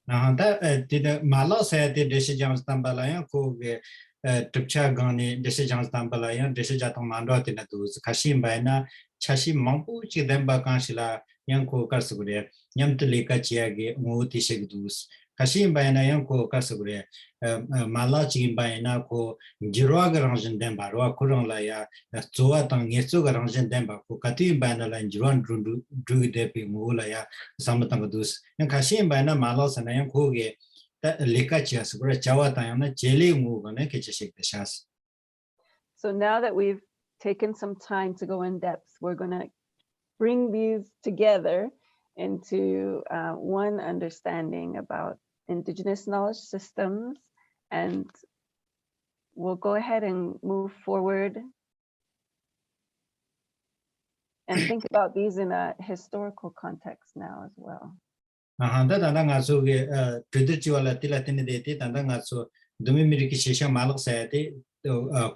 Da malo sa de deshi jang stambala ya ko ge tupcha gani deshi jang stambala ya deshi jatang mando tin tu kashim ba na chashi mampu chi dem ba kan shila yang ko kar sugre nyam tu le ka chia ge ngo ti shek dus kashim ba na yang ko kar sugre mala chi ba na ko jirwa ga rang jin dem ba ro ko rang la ya zoa tang nge zo ga rang jin dem ba ko kati ba na la jirwan dru de pe ngo la ya samatang dus yang kashim ba na mala sa na yang ko ge ta le ka chia sugre chawa ta yang na jeli ngo ga ne ke che shek de shas. So now that we've taken some time to go in depth, we're going to bring these together into one understanding about indigenous knowledge systems, and we'll go ahead and move forward and think about these in a historical context now as well. Handa tanda nga so ge Twitter chiwala tilatini de tanda nga so dumi miriki shisha malak sayate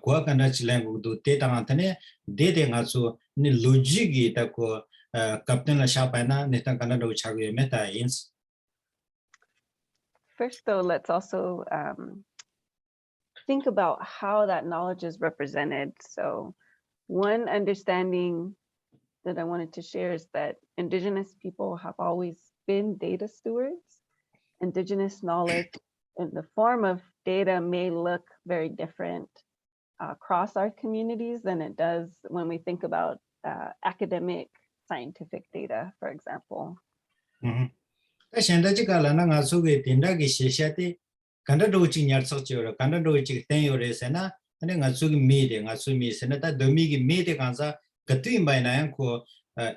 kwa kana chilang du te tangantane de nga so ni logic ta ko captain la shapana netan kana do chagye meta ins. First, though, let's also think about how that knowledge is represented. So one understanding that I wanted to share is that Indigenous people have always been data stewards. Indigenous knowledge in the form of data may look very different across our communities than it does when we think about academic scientific data, for example. Shendaji kala na nga so ge tinda ge shishate kanda do chi nyar sak chora kanda do chi ten yore sena ane nga so ge me de nga so me sena ta domi ge me de kansa gatu imbai na yang ko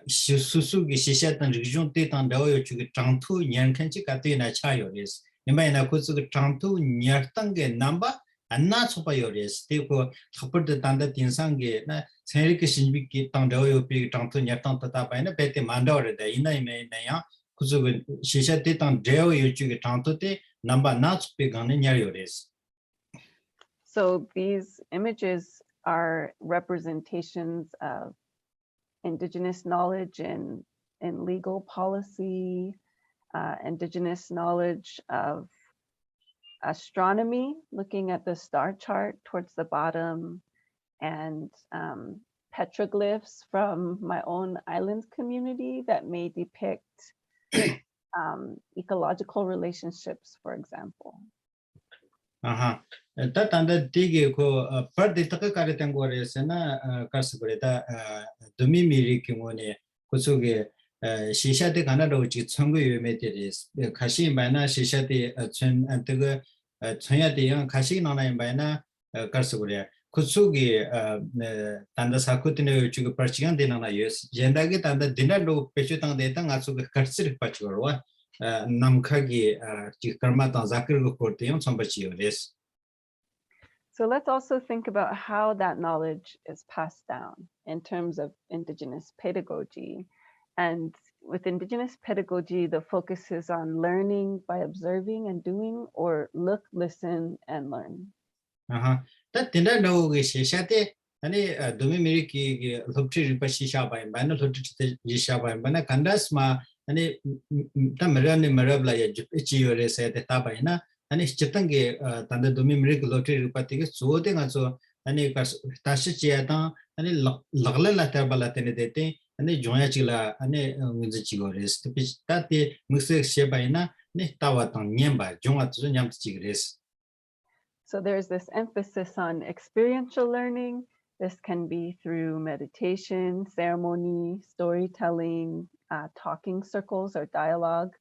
susu ge shishatan region te tan dawo yo chi ge tangtu nyan kan chi gatu na cha yores imbai na ko su ge tangtu nyar tang ge namba anna chopa yores te ko thapur de tanda tinsang ge na seri ke shinbi ki tang dawo yo pi tangtu nyar tang ta ba na bete manda ore da ina ime na ya kuzugo shisha te tang deo yochu ge tangto te namba nats pe gane nyar yores. So these images are representations of Indigenous knowledge in legal policy, Indigenous knowledge of astronomy, looking at the star chart towards the bottom, and petroglyphs from my own island community that may depict ecological relationships, for example. Ta tanda dige ko par de taka kare tangore sena kasgore ta domi miri kimone kusuge shisha de kana ro chi changgo yeme de kashi bana shisha de chen antega chanya de yang kashi na na bana kasgore kusuge tanda sakutine chu parchigan de na yes jenda ge tanda dinalo pechu tang de tang asu katsir pachwarwa namkhagi chi karma ta zakir go korte yon sambachi yores. So let's also think about how that knowledge is passed down in terms of Indigenous pedagogy. And with Indigenous pedagogy, the focus is on learning by observing and doing, or look, listen, and learn. That tinda no ge sheshate ani domi miri ki lopti ripa shisha ba bana lopti shisha ba bana kandas ma ani ta merani merabla ya chi yore se ta ba na ani chitange tanda domi miri lopti ripa ti ge so de nga so ani tashi chia ta ani lagla la ta bala tene dete ani joya chi la ani ngi chi gore st pi ta te muse she ba na ni ta wa tang nyem ba jonga tsu nyam chi gres. So there's this emphasis on experiential learning. This can be through meditation, ceremony, storytelling, talking circles or dialogue.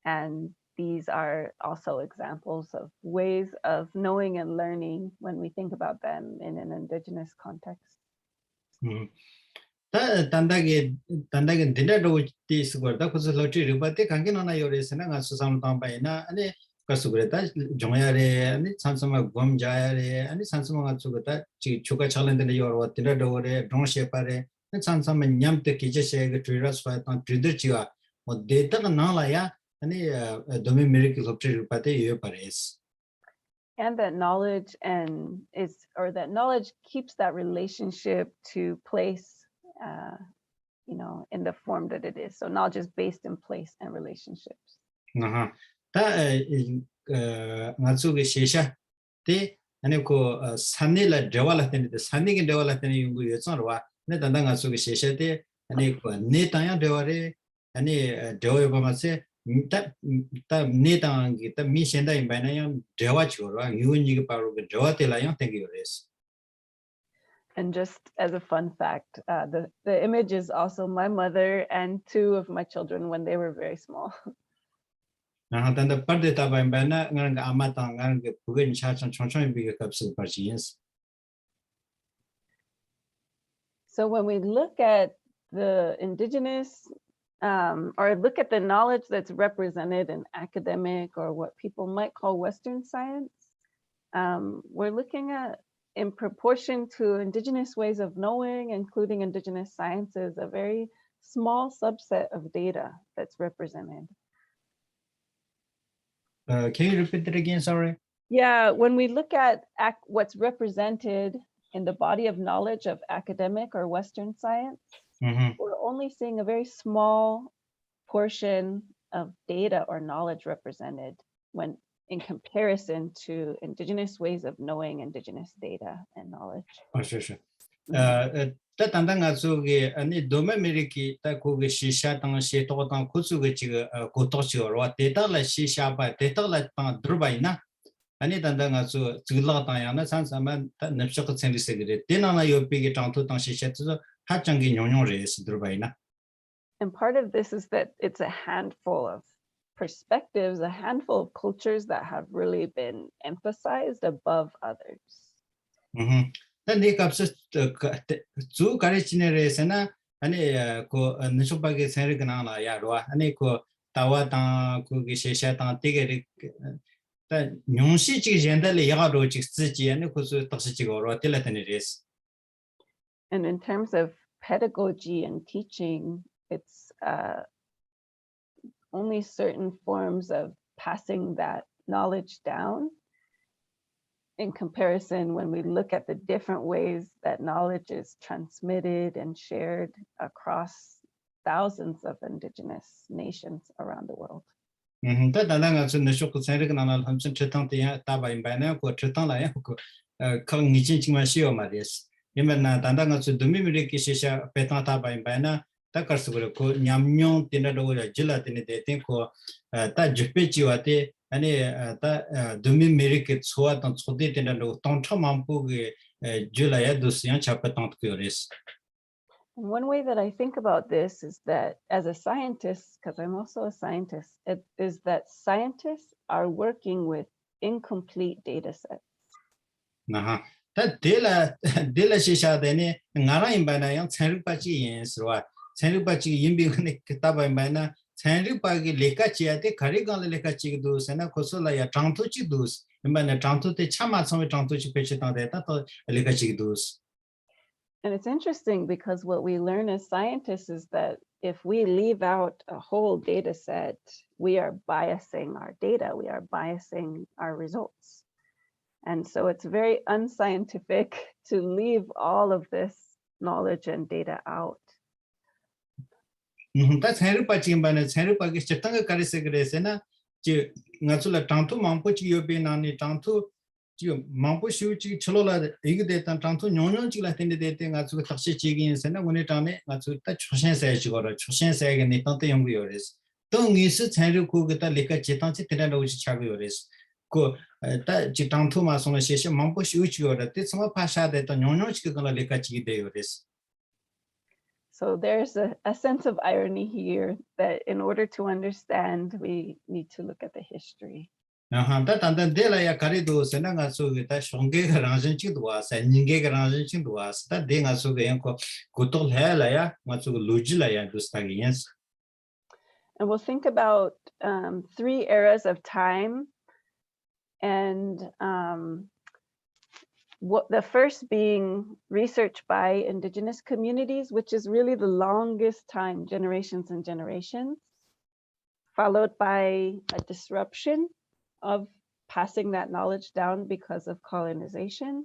And these are also examples of ways of knowing and learning when we think about them in an Indigenous context. Tandage dinner do this word that was a lottery, but they can't get on your race and also some time by na and Kasugreta, Joyare, and it's Sansama Gom Jare, and it's Sansama Sugata, Chuka challenge in the Yorwa, Tiradore, Don Shepare, and Sansama Nyam te Kijashag, Triras fight on Triduchia, or data Nalaya, and a domi miracle of Trirupate Yopares. And that knowledge that knowledge keeps that relationship to place, in the form that it is. So knowledge is based in place and relationships. Ta Natsugi Shisha, te Aniko Sanila Devala, the Sanding Devala, you Yotsanwa, Netanga Sugi Shisha, Aniko Netanya Devare, any Deovamase, Netang, the Mishenda in Banayam, Devachura, you and you power with Devatelayan, thank you. And just as a fun fact, the image is also my mother and two of my children when they were very small. So when we look at the Indigenous or look at the knowledge that's represented in academic or what people might call Western science, we're looking at, in proportion to indigenous ways of knowing, including indigenous sciences, a very small subset of data that's represented. Can you repeat that again? Sorry. Yeah, when we look at what's represented in the body of knowledge of academic or Western science, we're only seeing a very small portion of data or knowledge represented when in comparison to indigenous ways of knowing indigenous data and knowledge. Oh, sure. Ta tandanga suge ani dome meriki ta kuge shisha tang she to tang kusuge chiga ko to chiwa data la shisha ba data la tang durbaina ani tandanga su zigla ta yana san sama ta nepshak tsendi segre dena na yopi ge tang to tang shisha tsu ha changi nyonyong re is durbaina. And part of this is that it's a handful of perspectives, a handful of cultures that have really been emphasized above others. Then they capture two carichinere and ko Nishopagi Serigana Yarwa, and ko Tawatan, Kugisha, Tigeric, the Nyonshi Gendali Yaro Chixi and Kusu Toxico or Tilatanidis. And in terms of pedagogy and teaching, it's only certain forms of passing that knowledge down. In comparison, when we look at the different ways that knowledge is transmitted and shared across thousands of indigenous nations around the world. Ani ta dumi merike tsua tan tsode tena lo tongcha mampu ge julaya dusyan chapatant kyores. One way that I think about this is that as a scientist, because I'm also a scientist, it is that scientists are working with incomplete data sets. Naha. Ta dela shisha dene ngara imbana yang tsenrupachi yin swa. Tsenrupachi yimbi ne kitaba imbana Sanripagi Lekachiate, Karigan Lekachidus, and a Kosola Trantuchidus, and by the Trantute Chama, some Trantuchi Pechetan data, Lekachidus. And it's interesting because what we learn as scientists is that if we leave out a whole data set, we are biasing our data, we are biasing our results. And so it's very unscientific to leave all of this knowledge and data out. That's Henry Pachimban, Henry Pakis Chatanga Karisegresena, Natsula Tantu Mampuchi Yobinani Tantu, Mampushuchi Chola, Igde Tantu, Nonchi Latin dating at Tachi and Sena Unitane, Natsuta Choshen Sage or Choshen Sag and Tante Yongures. Don't use it, Henry Kugata Lika Chitansi Tenano Chavures. Go Chitantu Mason Session, Mampushuchi or the Titsama Pasha that Nonochi gonna Likachi deores. So there's a sense of irony here that in order to understand, we need to look at the history. That and then Delaya Carido, Senanga Sugita, Shonga Ranjin was, and Ninga Ranjin was, that thing as Suganko, Kutol Helaya, Matsu Lujilaya, Dustagians. And we'll think about 3 eras of time. And what the first being research by indigenous communities, which is really the longest time, generations and generations, followed by a disruption of passing that knowledge down because of colonization,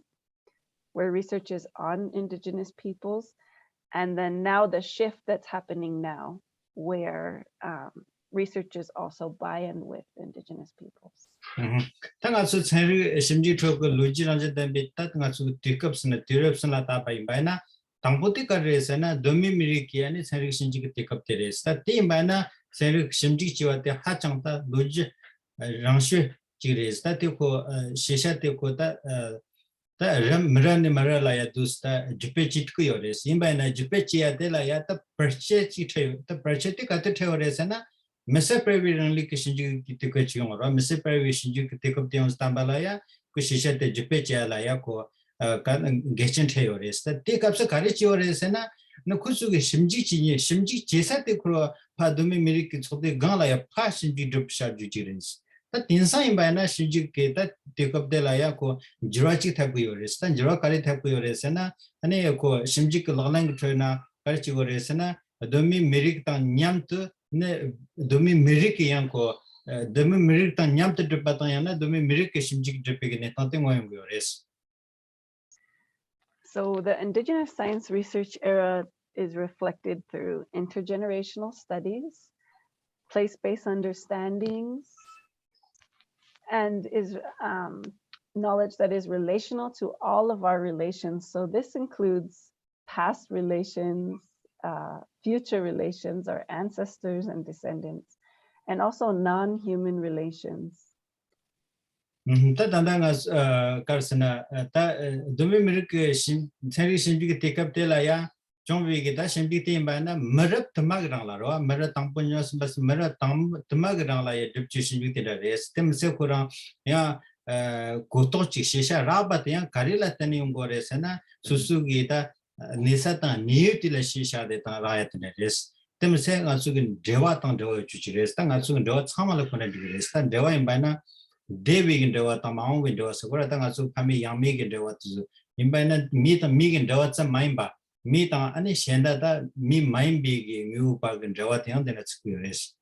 where research is on indigenous peoples. And then now the shift that's happening now, where research is also buy-in with indigenous peoples. Tangasu Henry Shimji took Lujiran than bit Tangasu Tikups and the Tirups and Lata by Bina, Tamputika race and a Domi Miriki and its Henry Shinji take up the race. That team Bina, Henry Shimji Chiwate Hachanta, Luj Ranshu Chiris, that you call Shisha Tikota, the Mirani Marala Dusta, Jupechitkuores, in Bina Jupechia de la Yata, the Perchetica Teores and Mesa Previsionally Kishinju Kitikuchum or Mesa Previsionju Kitikum Stambalaya, Kushisha de Jupecha Layako, Geshin Teores, that take up the Karichiores and no kusuge shimji jesate kro pa domi mirik chode gala ya pa shimji drop sha jujirins ta tinsa imbana shimji ke ta tekop de la ya ko jirachi thapu yores ta jira kare thapu yores na ane ko shimji ke laglang thona karchi gores na domi mirik ta nyamt ne domi mirik yang ko domi mirik ta nyamt drop ta ya na domi mirik ke shimji drop ke ne ta tengoyam yores. So the Indigenous science research era is reflected through intergenerational studies, place-based understandings, and is knowledge that is relational to all of our relations. So this includes past relations, future relations, our ancestors and descendants, and also non-human relations. Ta dandanga karsana ta domi mirik sari shimji ke tekap tela ya chongwi ke ta shimji te mbana marap tamag rangla ro marap tangponyos bas marap tamag rangla ya dipchi shimji te res tem se kurang ya gotochi shisha rabat ya karila tani ngore sana susugi ta nisata niyutila shisha de ta rayat res tem se ngasugin dewa tang dewa chuchi res ta ngasugin dewa chamala kone res ta dewa imbana David dewa tamang dewa segera tanga su kami yang mi dewa tu imbana mi ta mi dewa sa maimba mi ta ani shenda ta mi maimbi ge ngu pa dewa tiang de experience.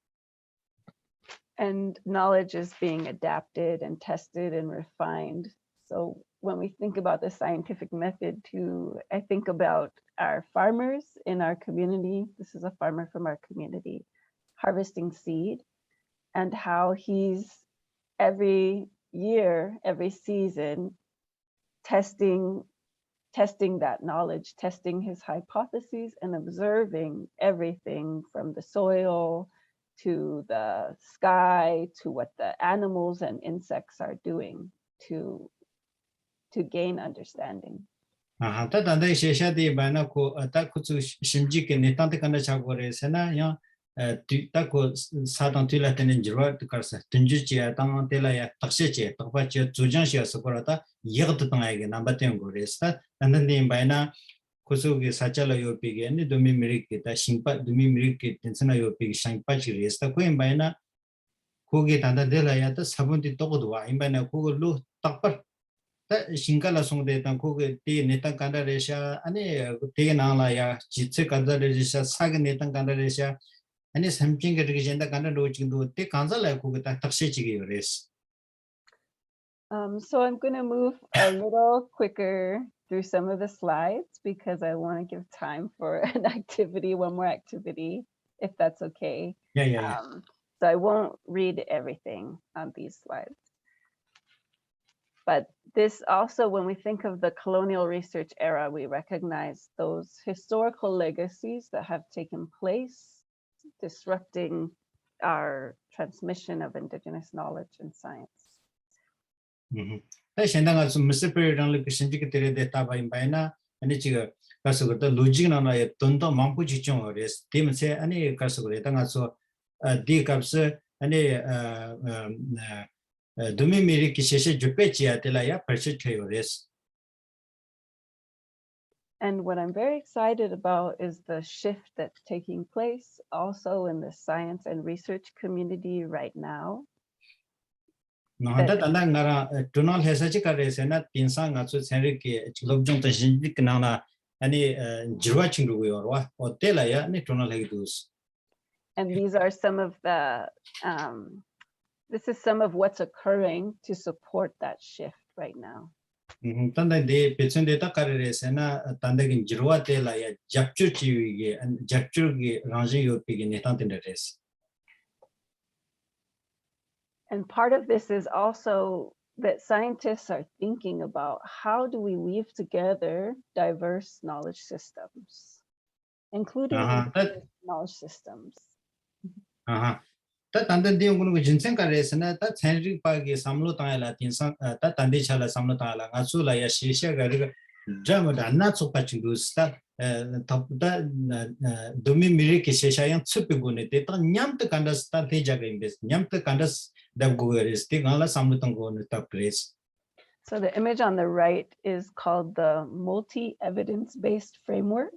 And knowledge is being adapted and tested and refined. So when we think about the scientific method too, I think about our farmers in our community. This is a farmer from our community harvesting seed, and how he's every year, every season, testing that knowledge, testing his hypotheses and observing everything from the soil to the sky to what the animals and insects are doing to gain understanding. Ta tanda shesha de bana ko ta kutsu shimji ke ne tante kana chagore sena ya ta ko satan tila tenen jirwa karsa tunju chi tang tela ya takshe chi takpa chi zujang shi asukora ta yigd tang ay ge namba ten gore sta tanda de bana kusu ge sachala yo pige ne domi mirik ke ta shimpa domi mirik ke tensana yo pige shimpa chi resta ko bana ko ge tanda de la ya ta sabunti to go wa bana ko lu takpar ta shinkala songde ta ko ge te neta kanda resha ane te na la ya jitse kanda resha sag neta kanda resha ane samching ge genda kanda do chingdo te kanza la ko ge ta takshe chi ge res. So I'm going to move a little quicker through some of the slides because I want to give time for an activity, one more activity, if that's okay. Yeah. So I won't read everything on these slides. But this also, when we think of the colonial research era, we recognize those historical legacies that have taken place, disrupting our transmission of Indigenous knowledge and science. Ta shendanga su Mississippi rang le shinji ke tere de ta ba imbaina ane chiga kasu ko logic na na ye tonto mampu chi chong res tim se ane kasu ko ta nga so di kapse ane domi meri ki sheshe jupe chi atela ya perche thyo res. And what I'm very excited about is the shift that's taking place also in the science and research community right now. No handa tanda ngara tunal hesa chi kare se na tinsa nga chu senri ki lobjong ta shinji kana na ani jirwa chingru yo wa otela ya ni tunal hegi dus. And these are some of the this is some of what's occurring to support that shift right now. Tanda de pechen de ta kare se na tanda gi jirwa tela ya japchu chi ge japchu gi ranji yo pi gi ne tan tin res. And part of this is also that scientists are thinking about how do we weave together diverse knowledge systems, including knowledge systems. Ta tanda de ngun gi jinsen kare se na ta senri pa gi samlo ta la tinsa ta tande chala samlo ta la ngasu la ya shisha ga ri jam da na chu pa chi dus ta ta domi miri ki shisha yang chupi gune te ta nyam ta kandas ta te ja ga imbes nyam ta kandas da go is te ngala samlo tang go ta place. So the image on the right is called the multi-evidence-based framework.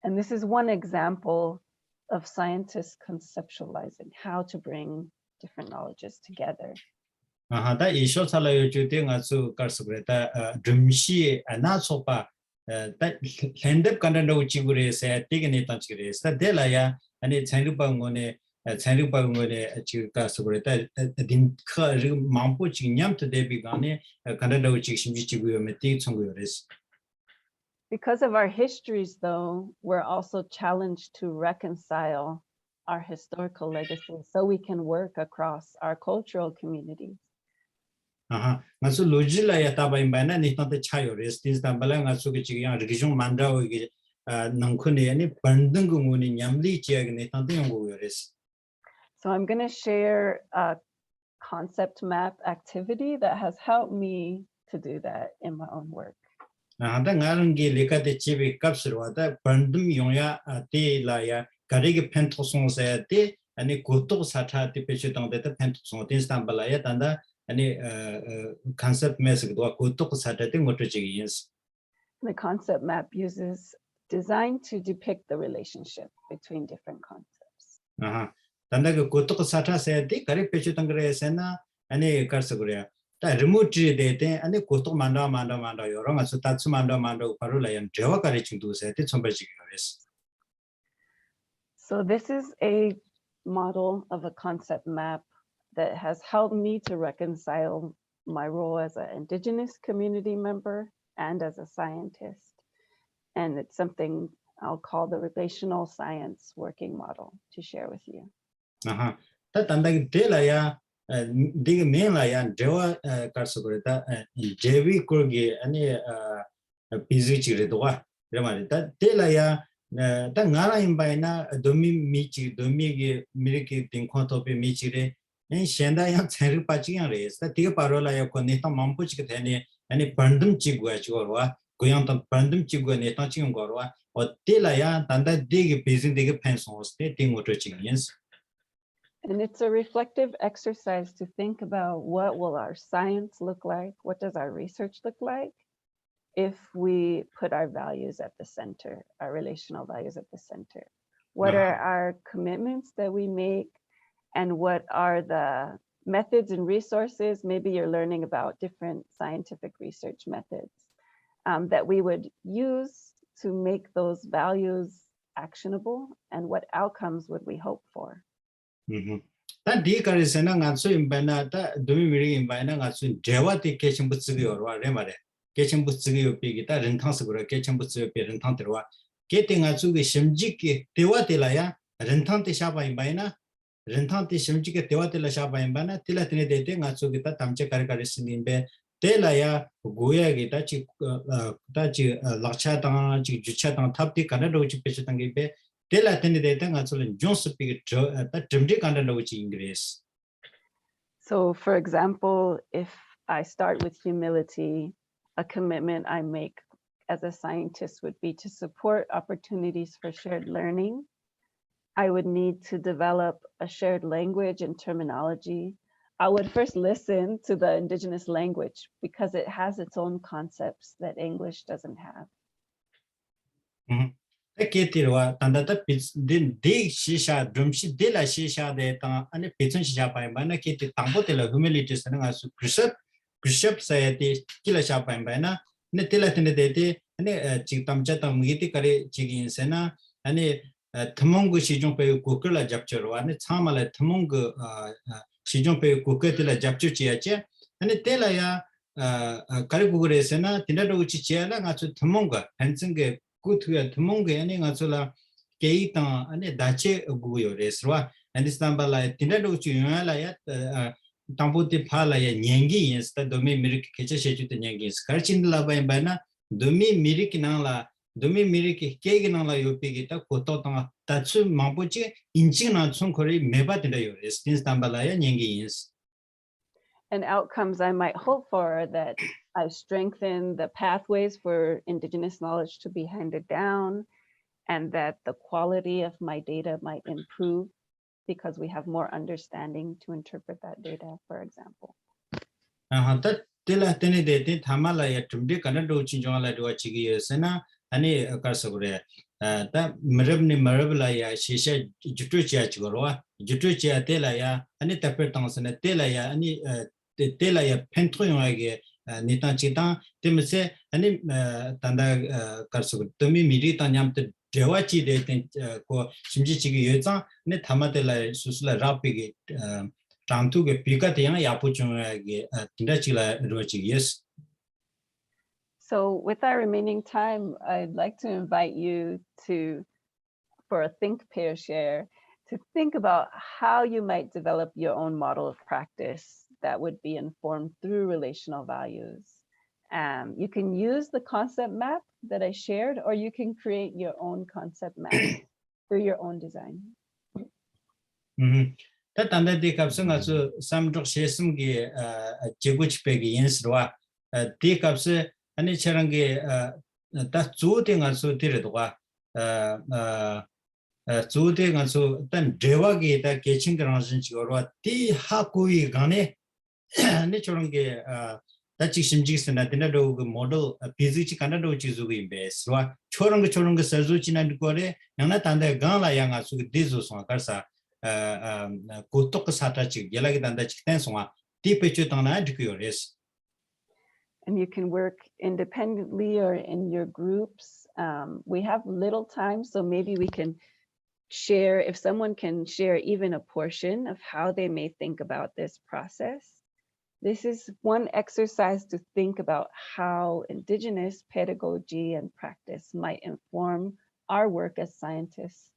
And this is one example of scientists conceptualizing how to bring different knowledges together. 다 이쇼 살아요 주된 아주 가스그레다 듬시 나소파 다 핸드 간다고 지구에서 되게 단치그레서 데라야 아니 창립방원에 지금 가스그레다 딘카 망포 지냠도 대비간에 간다고 지금 지구에 되게 청구요레스. Because of our histories, though, we're also challenged to reconcile our historical legacy so we can work across our cultural communities. ngasu lojila ya taba imbana ni tante chayo res tin tambala ngasu ke chiya region mandao ge nangkhone ani bandung nguni nyamli chiya ne tante yongo res. So I'm going to share a concept map activity that has helped me to do that in my own work. da ngarang ge leka de chibi kapsro da bandum yongya te la ya garege pentosong sa te ani gotok satha te peche tang de pentosong tin tambala ya tanda ani concept message do gotok satha te ngoto chigi yes. The concept map uses design to depict the relationship between different concepts. tanda ge gotok satha sa te gare peche tang gre sena ani karsa gre 다 remote de ani gotok manda yoro ngasu tatsu manda paru la yan dewa kare chingdu sa te chomba chigi yes. So this is a model of a concept map that has helped me to reconcile my role as an Indigenous community member and as a scientist. And it's something I'll call the relational science working model to share with you. 다 단다기 데라야 디게 메라야 데와 카르스고레다 제비 콜기 아니 비즈치레 도와 그러면 다 데라야 다 나라 임바이나 도미 미치 도미게 미르키 딩콘토페 미치레 현다야 차르 빠치양 레스 디게 바로라야 코네타 맘포치게 되니 아니 반듬 지구야 지고와 고양탄 반듬 지구에 네타 지금 거와 어때라야 단다 디게 비즈 디게 펜소스테 딩오토 지긴스. And it's a reflective exercise to think about what will our science look like? What does our research look like if we put our values at the center, our relational values at the center? What are our commitments that we make? And what are the methods and resources? Maybe you're learning about different scientific research methods that we would use to make those values actionable, and what outcomes would we hope for? 다 디카리스나 가수 임바나 다 도미미리 임바나 가수 제와티 계신 부츠기 어와 레마레 계신 부츠기 요피기다 렌탕스 그러 계신 부츠기 렌탕 들어와 게팅 가수기 심지기 대와텔라야 렌탕테 샤바 임바이나 렌탕테 심지기 대와텔라 샤바 임바나 틸라티네 데테 가수기다 담체 카리카리스님베 텔라야 고야기다 치 다치 락차당 치 주차당 탑디 카나로 치 페치당기베 So, for example, if I start with humility, a commitment I make as a scientist would be to support opportunities for shared learning. I would need to develop a shared language and terminology. I would first listen to the Indigenous language because it has its own concepts that English doesn't have. Ketirwa tandata din de shisha drumshi de la shisha de ta ane petun shisha pa ba na keti tambo de la humility sana ngasu krishap sayati kila sha pa ba na ne tela tene de ane chi tamcha tam ngiti kare chi sana ane thamong shijong pe kokla japchorwa ne chamala thamong shijong pe kokla la japchu chi ache ane tela ya kare gugure sana tinado chi chiala ngasu thamong hansinge kutuya tumonge ani ngasola keita ani dache guyo reswa and istambala tinado chuyala ya tambote phala ya nyengi insta domi mirik keche shechu te nyengi skarchin la bana domi mirik nala domi mirik kege nala yopigita koto ta tatsu mampoche inchina chon kore meba tinda yo res istambala ya nyengi ins. And outcomes I might hope for are that I strengthen the pathways for Indigenous knowledge to be handed down, and that the quality of my data might improve because we have more understanding to interpret that data, for example. 아니 가서 그래 다 머럽니 머럽라야 시세 주투지야 지거로와 주투지야 때라야 아니 답을 당선에 때라야 아니 때라야 펜트로용하게 니탄치당 때문에 아니 단다 가서 도미 미리 단냠때 대화치 될때고 심지치기 여자 네 담아들라 수술라 rapige tantuge pikatya yapuchungage tindachila rochi yes. So with our remaining time, I'd like to invite you for a think, pair, share, to think about how you might develop your own model of practice that would be informed through relational values. You can use the concept map that I shared, or you can create your own concept map through your own design. 다 단다디 값은가서 삼적 시스템기 제구치백이 인스로와 디 값을 아니 저런 게다 주된가서 들어도가 주된가서 단 대화기 다 개칭그라는 식으로 디 하고이 간에 아니 저런 게 다치 심지스나 되나도 그 모델 비즈치 간다도 지수기 베스와 저런 거 설주지난 거래 양나 단다 간라 양아수 디조서 가서 고톡 사타치 gelagi danda chikten songa ti pechu tangna dikuyores. And you can work independently or in your groups. We have little time, so maybe we can share, if someone can share even a portion of how they may think about this process. This is one exercise to think about how Indigenous pedagogy and practice might inform our work as scientists.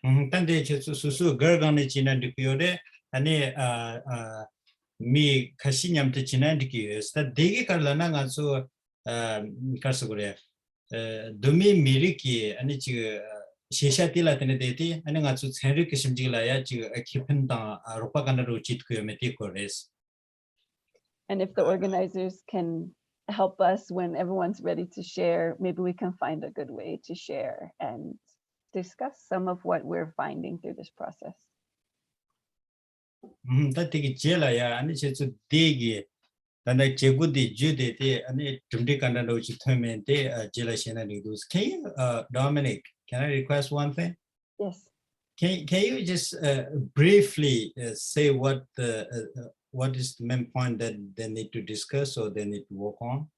단데 수수 거간에 지난 dikuyore 아니 미 카시냠테 지난 dikuyes. 다 되게 갈라나 가서 가서 그래. 도미 미리키 아니 지금 시샤티라 때문에 되지 아니 가서 세르게 심지라야 지금 깊은다 로파간으로 짓고요 메티코레스. And if the organizers can help us when everyone's ready to share, maybe we can find a good way to share and discuss some of what we're finding through this process. 다 되게 제라야 아니 제주 되게 단다 제구디 주데데 아니 dumdikanado chitamente jelashena lidus. Can you Dominic, can I request one thing? Yes. Can you just briefly say what is the main point that they need to discuss or they need to work on?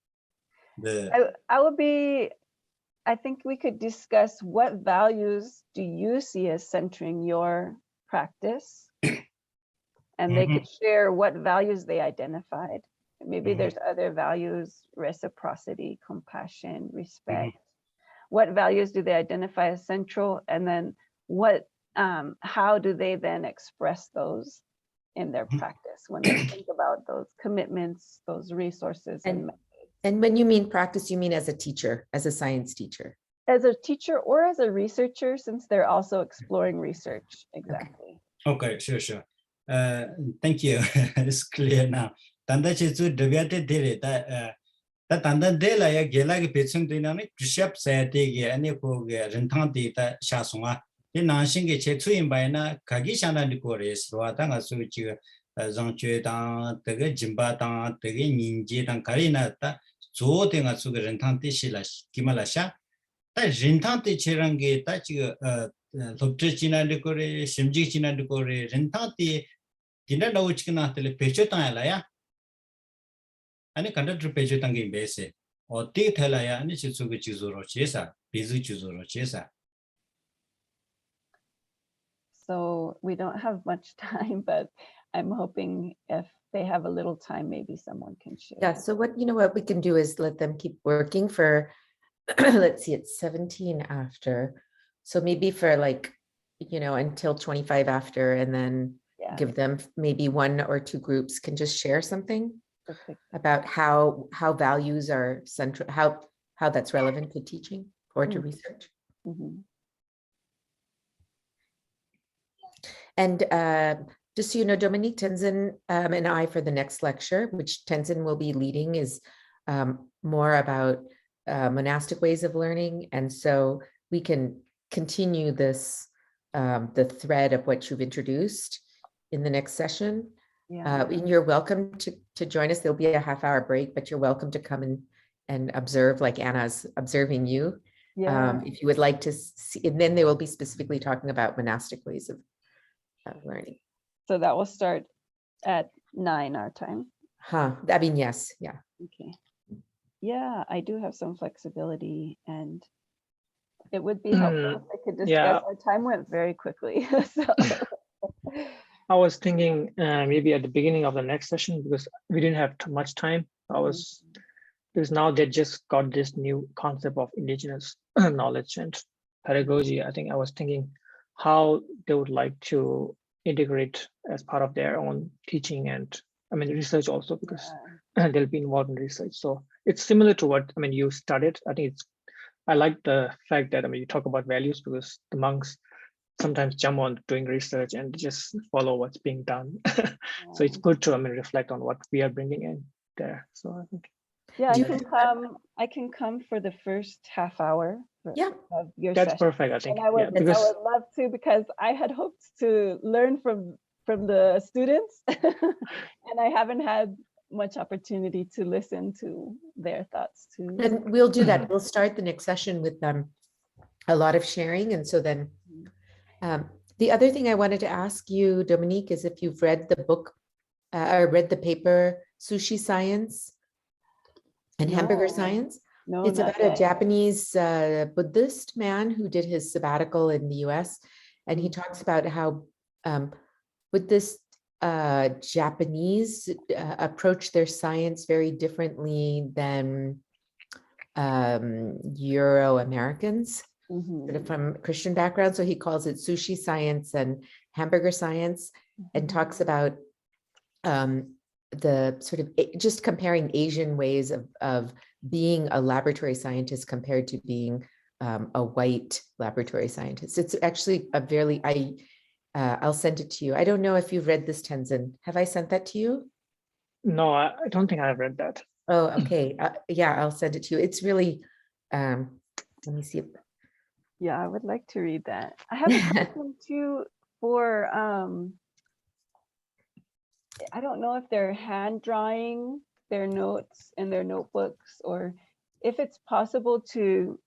I think we could discuss what values do you see as centering your practice, and they could share what values they identified. Maybe there's other values: reciprocity, compassion, respect. What values do they identify as central, and then how do they then express those in their practice when they think about those commitments, those resources, and when you mean practice, you mean as a teacher, as a science teacher? As a teacher or as a researcher, since they're also exploring research. Exactly. Okay, sure. Thank you. It's clear now. Tanda chezu deviate dele da tanda dela ya gela ge pechung dina ne bishop sa de ge ani ko ge rentang de da sha songa ye nan shin ge che chuin bai na ka gi sha na ni ko re swa da nga su ji zang jue dang de ge jimba dang de ge nin ji dang ka ri na da zo de nga su ge rentang de shi la ki ma la sha 다 렌탄테 체랑게 다 지금 롭트 지난데 거래 심지 지난데 거래 렌탄테 디나 나오치나 텔레 페초타야라야 아니 컨트롤 페초탄게 베세 어디 텔라야 아니 지수가 지조로 제사 비즈 지조로 제사. So we don't have much time, but I'm hoping if they have a little time, maybe someone can share. Yeah, so what we can do is let them keep working for let's see, it's 17 after. So maybe for until 25 after, and then give them maybe one or two groups can just share something about how values are central, how that's relevant to teaching or to research. And just so you know, Dominique, Tenzin and I, for the next lecture, which Tenzin will be leading, is more about monastic ways of learning, and so we can continue this the thread of what you've introduced in the next session. And you're welcome to join us. There'll be a half-hour break, but you're welcome to come and observe, like Anna's observing you. Yeah. If you would like to see, and then they will be specifically talking about monastic ways of learning. So that will start at 9 our time. Huh, I mean, yes, yeah. Okay. Yeah, I do have some flexibility, and it would be helpful if I could discuss. Yeah. Our time went very quickly. So. I was thinking maybe at the beginning of the next session, because we didn't have too much time. Because now they just got this new concept of indigenous knowledge and pedagogy. I think I was thinking how they would like to integrate as part of their own teaching and research also, because they'll be involved in research. So it's similar to what you studied. I think I like the fact that you talk about values, because the monks sometimes jump on doing research and just follow what's being done. So it's good to reflect on what we are bringing in there. So I think. Yeah, I can come for the first half hour of your That's session. perfect, I think. And I would love to, because I had hoped to learn from the students and I haven't had much opportunity to listen to their thoughts too. And we'll do that. We'll start the next session with a lot of sharing. And so then the other thing I wanted to ask you, Dominique, is if you've read the book or read the paper, Sushi Science and Hamburger Science. No, it's about a Japanese Buddhist man who did his sabbatical in the US. And he talks about how Buddhist Japanese approach their science very differently than Euro-Americans that are from Christian background. So he calls it sushi science and hamburger science, and talks about the sort of just comparing Asian ways of being a laboratory scientist compared to being a white laboratory scientist. It's actually a very, I'll send it to you. I don't know if you've read this, Tenzin. Have I sent that to you? No, I don't think I've read that. Oh, okay. Yeah, I'll send it to you. It's really, let me see. Yeah, I would like to read that. I have a question too for, I don't know if they're hand drawing their notes in their notebooks, or if it's possible to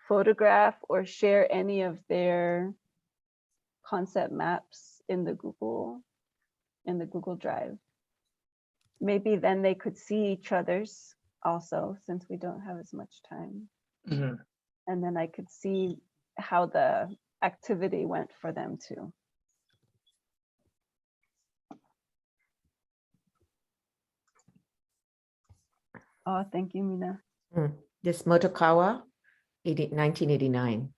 photograph or share any of their concept maps in the Google Drive. Maybe then they could see each other's also, since we don't have as much time. And then I could see how the activity went for them too. Oh, thank you, Mina. This Motokawa, 1989.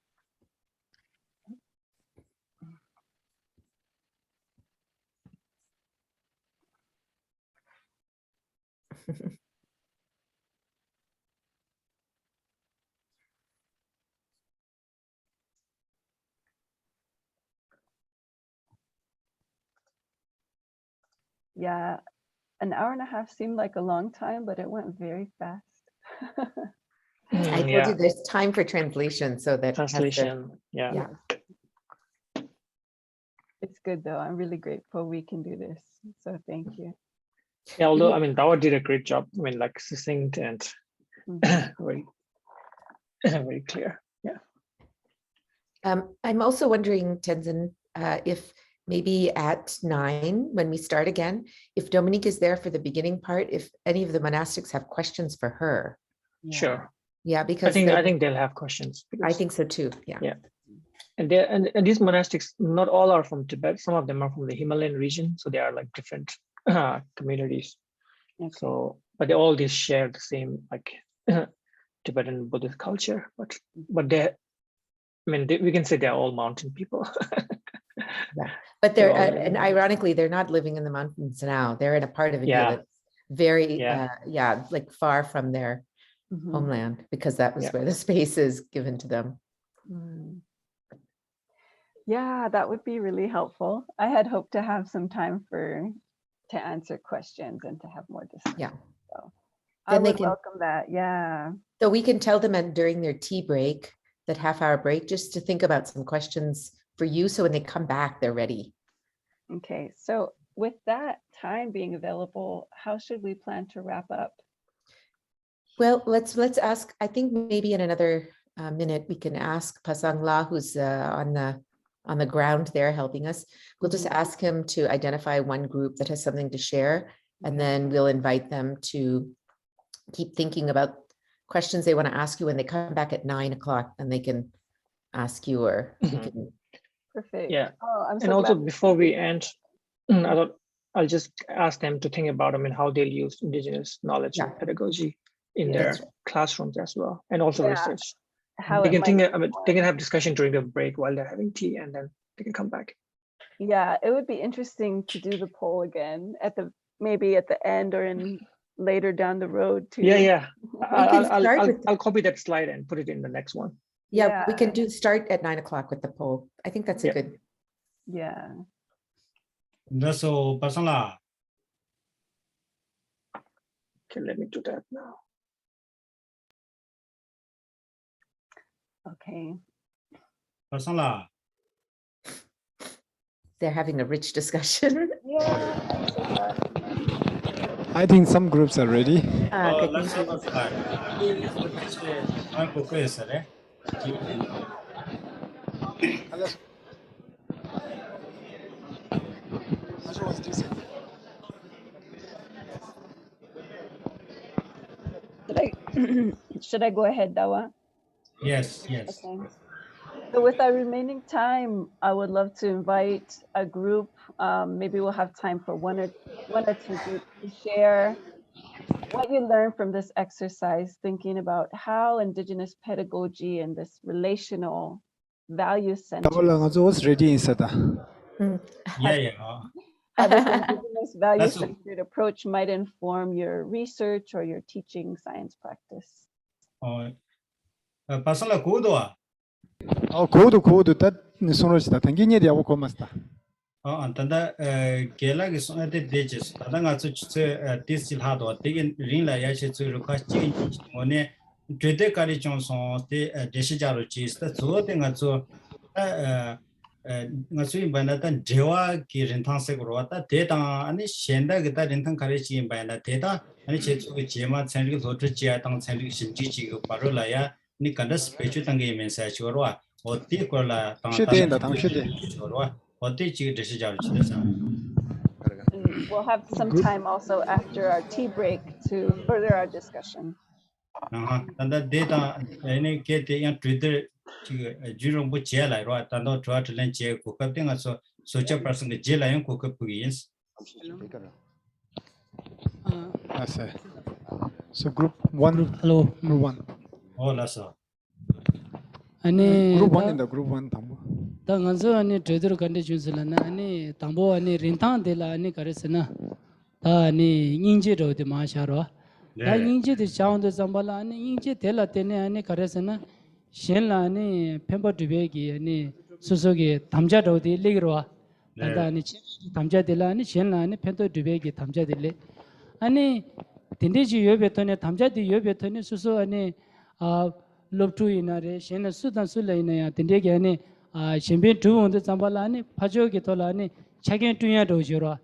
Yeah, an hour and a half seemed like a long time, but it went very fast. I told you there's time for translation, so that translation. Yeah. It's good though. I'm really grateful we can do this. So thank you. Yeah, although Dawa did a great job. Like succinct and very, very clear. Yeah. I'm also wondering, Tenzin, if maybe at 9, when we start again, if Dominique is there for the beginning part, if any of the monastics have questions for her. Yeah. Sure. Yeah, because I think they'll have questions. I think so too. Yeah. Yeah. And these monastics, not all are from Tibet. Some of them are from the Himalayan region, so they are like different communities. Okay. So, but they all just share the same like Tibetan Buddhist culture. But they, we can say they're all mountain people. Yeah, but they're and ironically, they're not living in the mountains now. They're in a part of India that's very, like far from their homeland, because that was where the space is given to them. Yeah, that would be really helpful. I had hoped to have some time to answer questions and to have more discussion. Yeah. So I Then they would can welcome that. Yeah. So we can tell them during their tea break, that half-hour break, just to think about some questions for you, so when they come back, they're ready. Okay, so with that time being available, how should we plan to wrap up? Well, let's ask, I think maybe in another minute, we can ask Pasang La, who's on the ground there helping us. We'll just ask him to identify one group that has something to share, and then we'll invite them to keep thinking about questions they want to ask you when they come back at 9 o'clock, and they can ask you, or we can. Perfect. Yeah. Oh, I'm so And also glad. before we end, I thought I'll just ask them to think about, I mean, how they'll use indigenous knowledge Yeah. and pedagogy in Yeah. their That's right. classrooms as well, and also Yeah. research. How They it can think, might I mean, they can have discussion during the break while they're having tea, and then they can come back. Yeah, it would be interesting to do the poll again at maybe at the end or in later down the road too. Yeah. can start with- I'll copy that slide and put it in the next one. Yeah, we can start at 9 o'clock with the poll. I think that's a Yeah. good. Yeah. That's all, Pasala. Okay, let me do that now. Okay. Pasala. They're having a rich discussion. Yeah. I'm so glad. I think some groups are ready. Good, Let's thank have you. a slide. Should I go ahead, Dawa? Yes. Okay. So with our remaining time, I would love to invite a group. Maybe we'll have time for one or two groups to share what you learned from this exercise, thinking about how Indigenous pedagogy and this relational value center, was ready inside. Yeah. how this Indigenous value That's a- centered approach might inform your research or your teaching science practice. Pasala kudo. Code that Sonoshita, Tanginia de Awkomasta. Tanda Gela is on the digits. Tadanga this will have or taking Rinla Yashi to request change on it. Trade Kari Johnson, the Deshijaro cheese, that's all thing at so. Nasui Banatan Jewa Kirintan Segurata, Data, and Shenda get that in Tankarichi in Banda Data, and it's Jema, Sandri, Lotricia, Sandri, Shinji, Parolaya, Nikanda, Special Tangame, Sachua, or Tikola, or teaching Deshijaro. And we'll have some time also after our tea break to further our discussion. And that data, any get the Twitter. Jurong bu jia lai ro tan do twa tlen jie ko ka ting so such a person the jia lai ko ka pugins. So group 1. Hello. Group 1. Oh, that's all. Group 1 in the group 1 tambo. The Ganzo and Trader conditions and Tambo and Rintan de la Nicaresana. Ninja de Masharo. The Ninja the sound the Zambala and Ninja Tela Tene and Caresana. Shenla and Pemba Dubegi and Susogi, Tamjado de Ligroa. And Tamja de la and Shenla and Pento Dubegi, Tamja de Le. And Tindiji Yobetone, Tamja de Yobetone, Suso and love to in a Shena Sudan Sulaina, Tindegani, Shimbin two on the Zambalani, Pajo Gitolani, Chagan Tuya Dojura,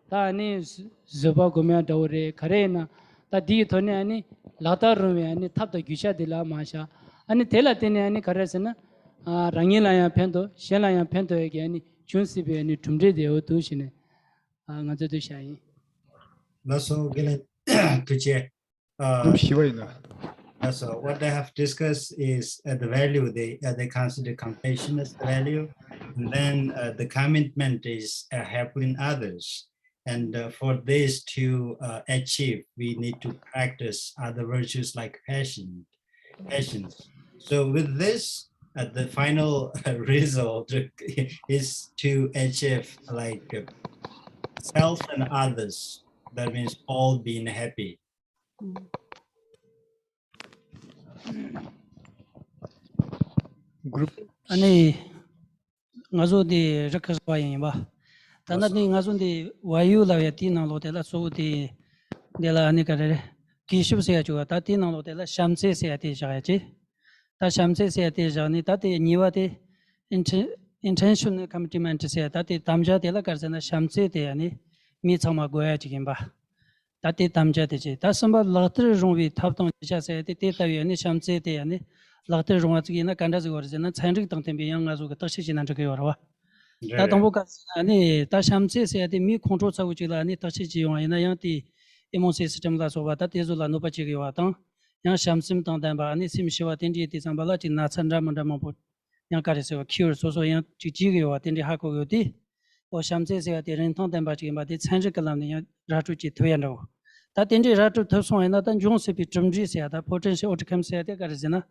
Tani Zuba Gomia Dore, Karena, Tadi Toniani, Lata Rumiani, Tap the Gisha de la Masha, and Telatiniani Karesana, Rangila Pento, Shela Pento again, Chunsibi and Tumde de Otushine, Nazatu Shai. That's all good to check. So what they have discussed is the value they consider compassion as the value, and then the commitment is helping others. And for this to achieve, we need to practice other virtues like patience. So with this, the final result is to achieve like self and others. That means all being happy. Group Ani ngazo de rakaswa yinba tanda ni ngazo de wayu la ya ti nang lo de la so de la ani ka de kishub se ya chu ta ti nang lo de la shamse se ya ti ja ji ta shamse se ya ti ja ni ta de niwa de intentional commitment se ya ta de tamja de la kar na shamse de ani mi chama go ya ji ba 다때 담자되지 다 선바 라트르 종비 탑동 자세 때 때다위 아니 샴제 때 아니 라트르 종아지기나 간다지 거르잖아 찬릭 당템비 양가지고 뜻이지난 저게 여러와 다 동보가 아니 다 샴제세 미 컨트롤 차고 지라 아니 뜻이지 용아이나 양티 이몬 시스템 다 소바다 테줄라 노바치기 와당 양 샴심 당담바 아니 심시와 텐디 디상발라 진나 찬라만다마보 양 가르세와 키울 소소 양 지지기와 텐디 하고 요디我想这些的人当等把这个嘛的参与个了呢，拉出去推着。他顶着拉出头上来，那但用是比中职些的，或者是我这看些的个是呢，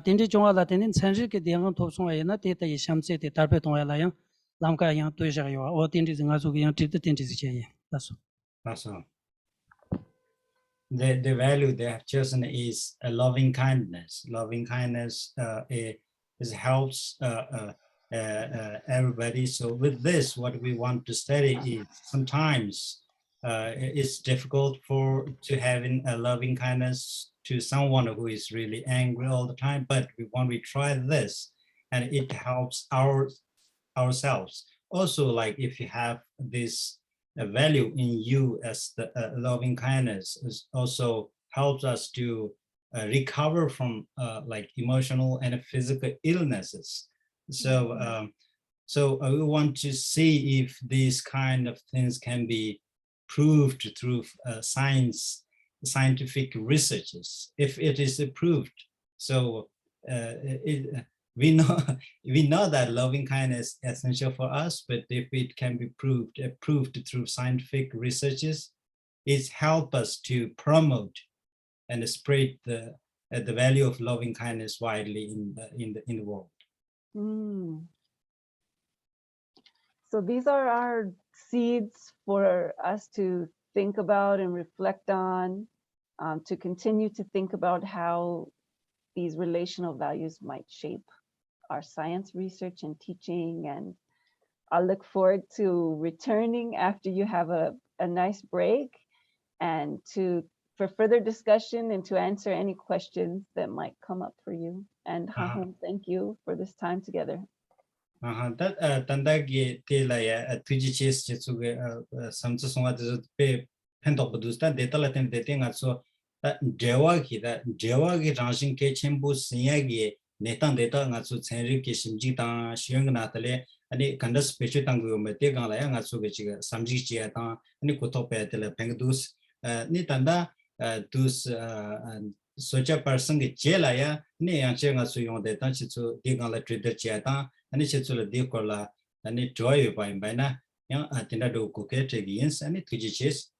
顶着中华了，顶着参与个地方头上来，那对的想这的特别重要了样，啷个样对上有，我顶着人家做个样，值得顶着这些样，那是。That's all. The value they have chosen is a loving kindness. Loving kindness is helps everybody. So with this, what we want to study is sometimes it's difficult to having a loving kindness to someone who is really angry all the time. But when we try this, and it helps ourselves. Also, like if you have this value in you as the loving kindness, is also helps us to recover from like emotional and physical illnesses. So, we want to see if these kind of things can be proved through scientific researches. If it is proved, so we know that loving kindness is essential for us. But if it can be proved through scientific researches, it helps us to promote and spread the value of loving kindness widely in the world. So these are our seeds for us to think about and reflect on, to continue to think about how these relational values might shape our science research and teaching. And I'll look forward to returning after you have a nice break and for further discussion and to answer any questions that might come up for you. And Ha-Hong, thank you for this time together. That tandagi tela ya tuji chess jetsuge samtsu songa de pe pendok budustan data laten dating also that dewa ki rangshin ke chembu sinyagi netan data ngatsu chenri ke simji ta shiyang na tale ani kanda special tangu me te gala ya ngatsu ge chiga samji chi ta ani koto pe tele pengdus ni tanda dus socha person ge chela ya ni yang che ngatsu yong de ta chi chu de gala trader chi ta ani che chu le de ko la ani joy ba na yang atinda do ko ke te giens ani tuji chess.